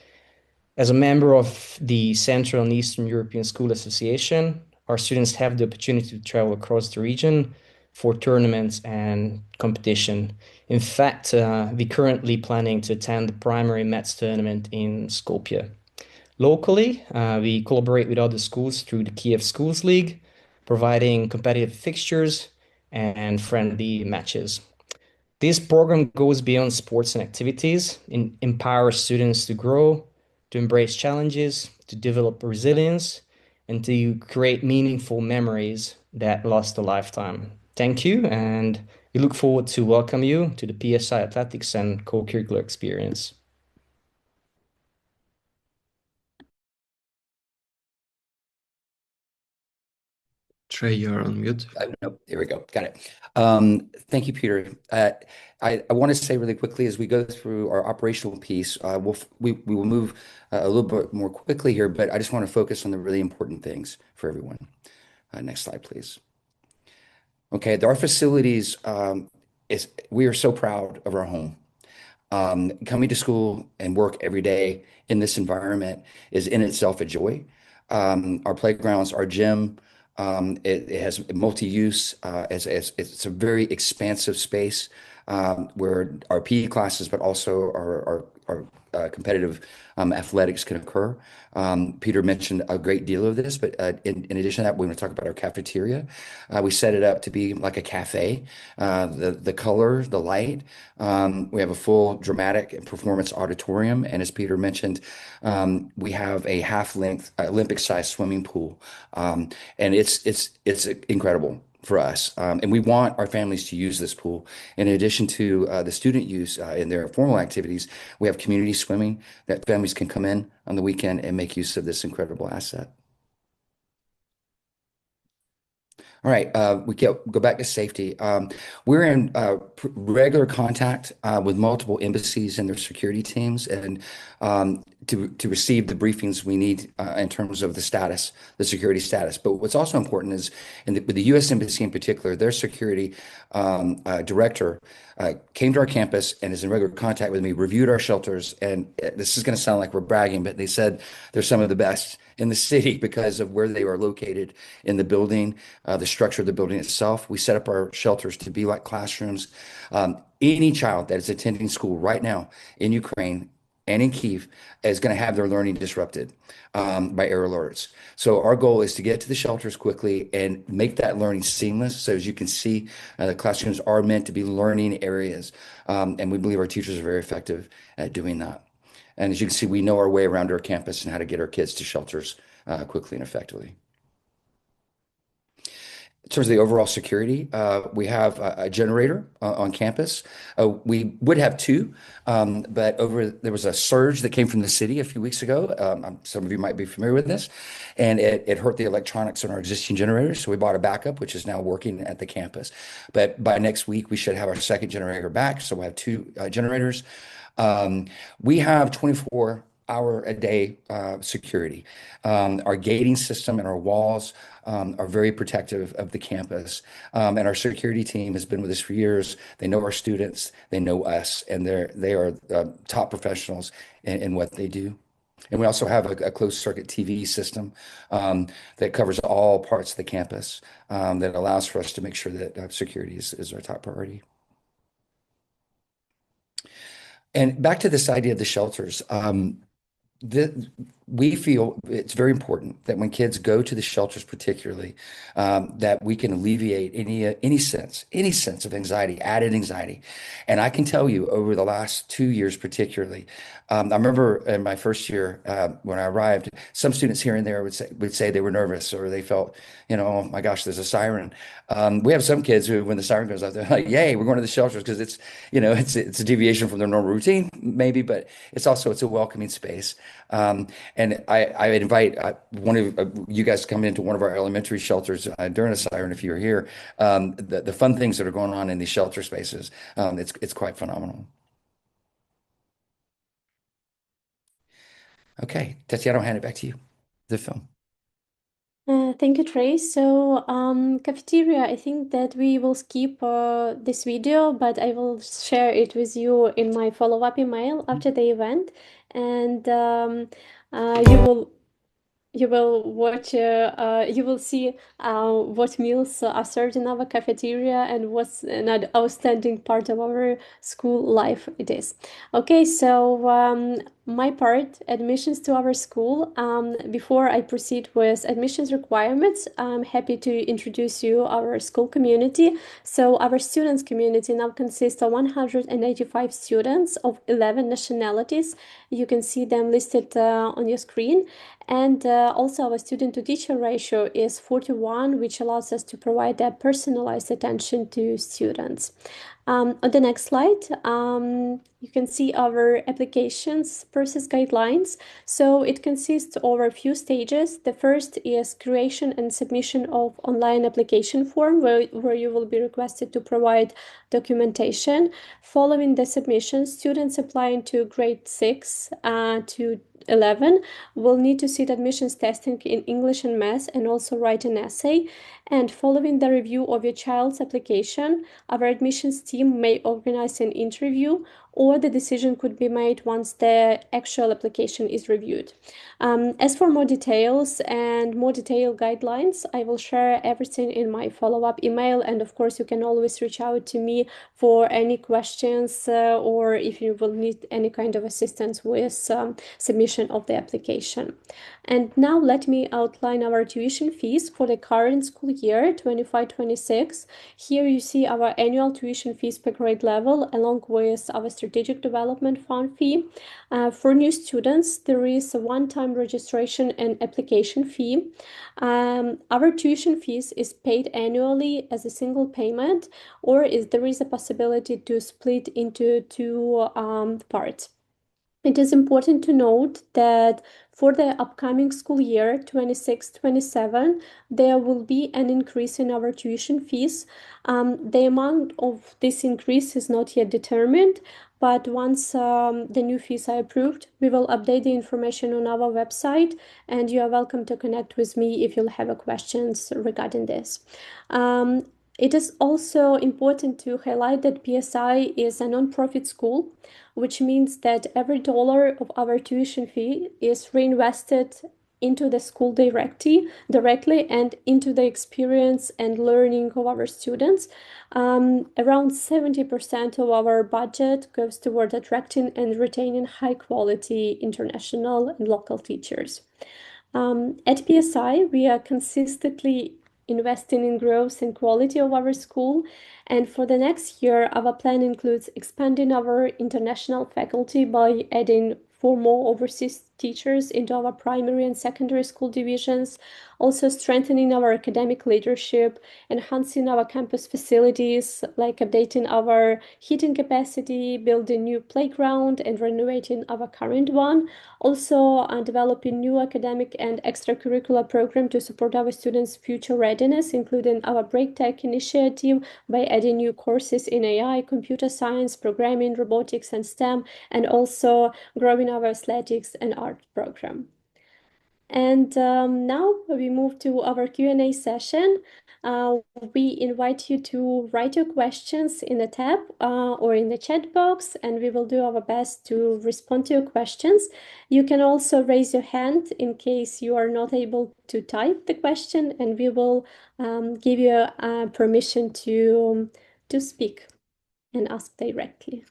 As a member of the Central and Eastern European School Association, our students have the opportunity to travel across the region for tournaments and competition. In fact, we're currently planning to attend the primary Mets tournament in Skopje. Locally, we collaborate with other schools through the Kyiv Schools League, providing competitive fixtures and friendly matches. This program goes beyond sports and activities, empowers students to grow, to embrace challenges, to develop resilience, and to create meaningful memories that last a lifetime. Thank you, and we look forward to welcome you to the PSI Athletics and Co-Curricular Experience. Trey, you're on mute. No, there we go. Got it. Thank you, Peter. I want to say really quickly as we go through our operational piece, we will move a little bit more quickly here, but I just want to focus on the really important things for everyone. Next slide, please. Okay, our facilities, we are so proud of our home. Coming to school and work every day in this environment is in itself a joy. Our playgrounds, our gym, it has multi-use. It's a very expansive space where our PE classes, but also our competitive athletics can occur. Peter mentioned a great deal of this, but in addition to that, we're going to talk about our cafeteria. We set it up to be like a cafe. The color, the light. We have a full dramatic and performance auditorium, and as Peter mentioned, we have a half-length Olympic-sized swimming pool, and it's incredible for us. And we want our families to use this pool. In addition to the student use in their formal activities, we have community swimming that families can come in on the weekend and make use of this incredible asset. All right, we go back to safety. We're in regular contact with multiple embassies and their security teams, and to receive the briefings we need in terms of the status, the security status. But what's also important is, with the U.S. Embassy in particular, their security director came to our campus and is in regular contact with me, reviewed our shelters, and this is going to sound like we're bragging, but they said they're some of the best in the city because of where they are located in the building, the structure of the building itself. We set up our shelters to be like classrooms. Any child that is attending school right now in Ukraine and in Kyiv is going to have their learning disrupted by error alerts. So our goal is to get to the shelters quickly and make that learning seamless. So as you can see, the classrooms are meant to be learning areas, and we believe our teachers are very effective at doing that. And as you can see, we know our way around our campus and how to get our kids to shelters quickly and effectively. In terms of the overall security, we have a generator on campus. We would have two, but there was a surge that came from the city a few weeks ago. Some of you might be familiar with this, and it hurt the electronics on our existing generators. So we bought a backup, which is now working at the campus. But by next week, we should have our second generator back. So we'll have two generators. We have 24-hour-a-day security. Our gating system and our walls are very protective of the campus. And our security team has been with us for years. They know our students, they know us, and they are top professionals in what they do. And we also have a closed circuit TV system that covers all parts of the campus that allows for us to make sure that security is our top priority. And back to this idea of the shelters, we feel it's very important that when kids go to the shelters, particularly, that we can alleviate any sense of anxiety, added anxiety. And I can tell you, over the last 2 years, particularly, I remember in my first year when I arrived, some students here and there would say they were nervous or they felt, oh my gosh, there's a siren. We have some kids who, when the siren goes off, they're like, "Yay, we're going to the shelters," because it's a deviation from their normal routine, maybe, but it's a welcoming space. And I would invite one of you guys to come into one of our elementary shelters during a siren if you're here. The fun things that are going on in these shelter spaces, it's quite phenomenal. Okay, Tatiana, I'll hand it back to you, the film. Thank you, Trey. So, cafeteria, I think that we will skip this video, but I will share it with you in my follow-up email after the event. And you will see what meals are served in our cafeteria and what's an outstanding part of our school life it is. Okay, so my part, admissions to our school. Before I proceed with admissions requirements, I'm happy to introduce you our school community. So our students community now consists of 185 students of 11 nationalities. You can see them listed on your screen. And also our student to teacher ratio is 41, which allows us to provide that personalized attention to students. On the next slide, you can see our applications process guidelines. So it consists of a few stages. The first is creation and submission of online application form where you will be requested to provide documentation. Following the submission, students applying to grade 6 to 11 will need to sit admissions testing in English and Math and also write an essay. And following the review of your child's application, our admissions team may organize an interview, or the decision could be made once the actual application is reviewed. As for more details and more detailed guidelines, I will share everything in my follow-up email. And of course, you can always reach out to me for any questions or if you will need any kind of assistance with submission of the application. And now let me outline our tuition fees for the current school year 25-26. Here you see our annual tuition fees per grade level along with our strategic development fund fee. For new students, there is a one-time registration and application fee. Our tuition fees is paid annually as a single payment, or there is a possibility to split into two parts. It is important to note that for the upcoming school year 26-27, there will be an increase in our tuition fees. The amount of this increase is not yet determined, but once the new fees are approved, we will update the information on our website, and you are welcome to connect with me if you'll have questions regarding this. It is also important to highlight that PSI is a non-profit school, which means that every dollar of our tuition fee is reinvested into the school directly and into the experience and learning of our students. Around 70% of our budget goes toward attracting and retaining high quality international and local teachers. At PSI, we are consistently investing in growth and quality of our school. And for the next year, our plan includes expanding our international faculty by adding 4 more overseas teachers into our primary and secondary school divisions, also strengthening our academic leadership, enhancing our campus facilities, like updating our heating capacity, building new playground, and renovating our current one. Also, developing new academic and extracurricular program to support our students' future readiness, including our Break Tech initiative by adding new courses in AI, computer science, programming, robotics, and STEM, and also growing our athletics and art program. And now we move to our Q&A session. We invite you to write your questions in the tab or in the chat box, and we will do our best to respond to your questions. You can also raise your hand in case you are not able to type the question, and we will give you permission to speak and ask directly.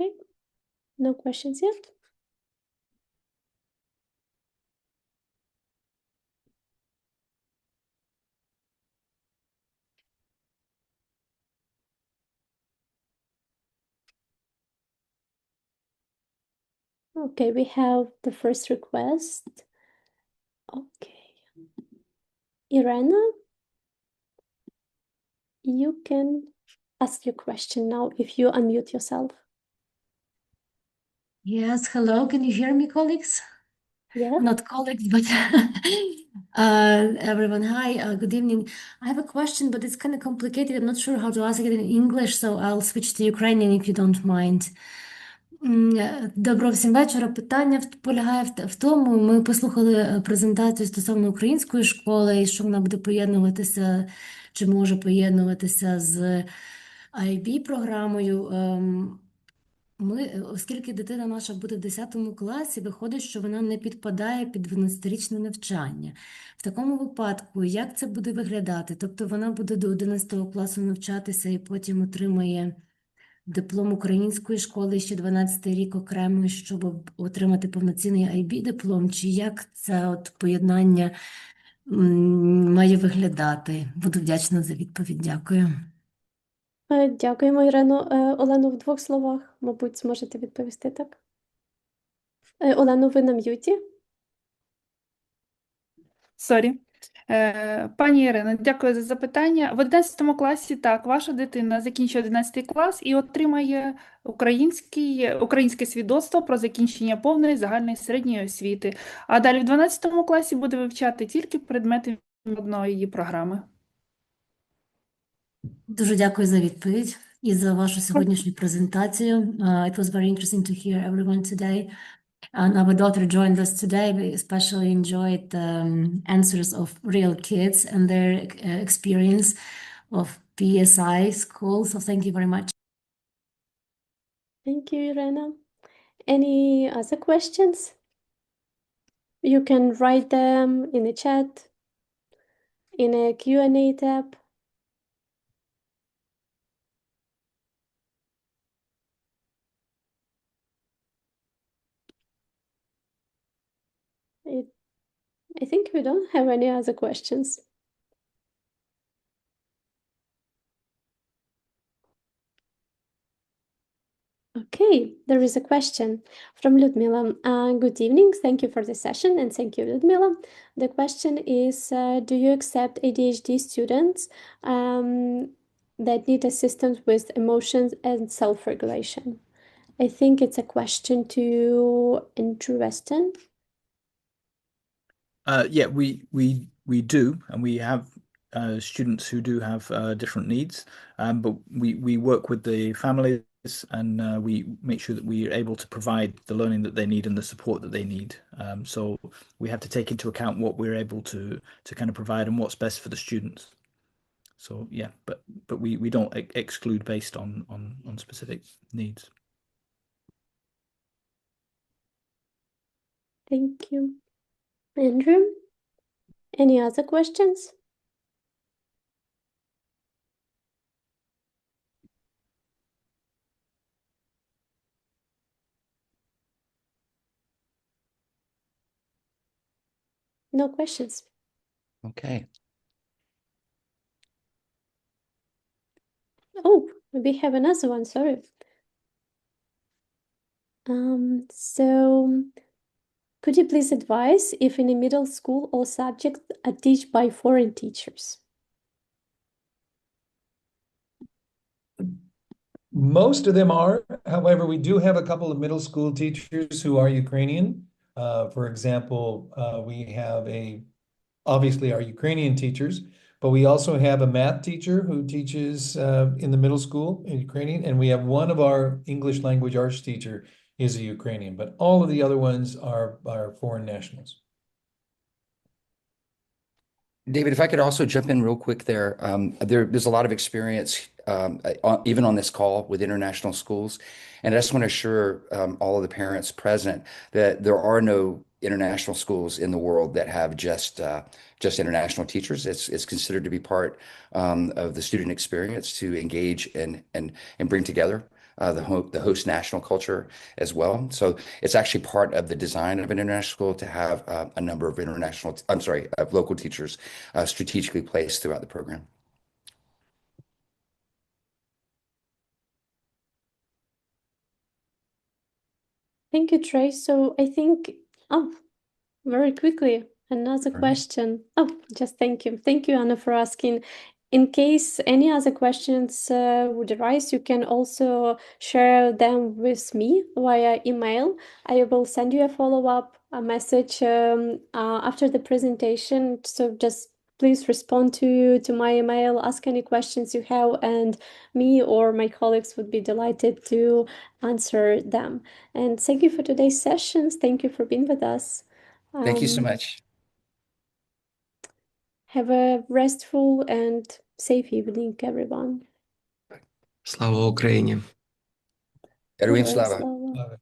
Okay, no questions yet? Okay, we have the first request. Okay. Irena, you can ask your question now if you unmute yourself. Yes, hello. Can you hear me, colleagues? Yeah. Not colleagues, but everyone. Hi, good evening. I have a question, but it's kind of complicated. I'm not sure how to ask it in English, so I'll switch to Ukrainian if you don't mind. Доброго всім вечора. Питання полягає в тому, ми послухали презентацію стосовно української школи і що вона буде поєднуватися, чи може поєднуватися з IB-програмою. Оскільки дитина наша буде в 10 класі, виходить, що вона не підпадає під 12-річне навчання. В такому випадку, як це буде виглядати? Тобто вона буде до 11 класу навчатися і потім отримає диплом української школи ще 12-й рік окремо, щоб отримати повноцінний IB-диплом, чи як це от поєднання має виглядати? Буду вдячна за відповідь. Дякую. Дякуємо, Ірино. Олено, в 2 словах, мабуть, зможете відповісти, так? Олено, ви на м'юті? Сорі. Пані Ірино, дякую за запитання. В 11 класі, так, ваша дитина закінчує 11 клас і отримає українське свідоцтво про закінчення повної загальної середньої освіти. А далі в 12 класі буде вивчати тільки предмети одної її програми. Дуже дякую за відповідь і за вашу сьогоднішню презентацію. It was very interesting to hear everyone today. And our daughter joined us today. We especially enjoyed the answers of real kids and their experience of PSI school. So thank you very much. Thank you, Irena. Any other questions? You can write them in the chat, in a Q&A tab. I think we don't have any other questions. Okay, there is a question from Ludmila. Good evening. Thank you for the session and thank you, Ludmila. The question is, do you accept ADHD students that need assistance with emotions and self-regulation? I think it's a question to Andrew Weston. Yeah, we do, and we have students who do have different needs, but we work with the families and we make sure that we are able to provide the learning that they need and the support that they need. So we have to take into account what we're able to kind of provide and what's best for the students. So yeah, but we don't exclude based on specific needs. Thank you. Andrew, any other questions? No questions. Okay. Oh, we have another one, sorry. So could you please advise if in a middle school all subjects are taught by foreign teachers? Most of them are. However, we do have a couple of middle school teachers who are Ukrainian. For example, we have obviously our Ukrainian teachers, but we also have a math teacher who teaches in the middle school in Ukrainian, and we have one of our English language arts teacher is a Ukrainian, but all of the other ones are foreign nationals. David, if I could also jump in real quick there. There's a lot of experience, even on this call with international schools. And I just want to assure all of the parents present that there are no international schools in the world that have just international teachers. It's considered to be part of the student experience to engage and bring together the host national culture as well. So it's actually part of the design of an international school to have a number of of local teachers strategically placed throughout the program. Thank you, Trey. So I think, very quickly, another question. Just thank you. Thank you, Anna, for asking. In case any other questions would arise, you can also share them with me via email. I will send you a follow-up message after the presentation. So just please respond to my email, ask any questions you have, and me or my colleagues would be delighted to answer them. And thank you for today's sessions. Thank you for being with us. Thank you so much. Have a restful and safe evening, everyone. Слава Україні! Героям Героям слава! слава!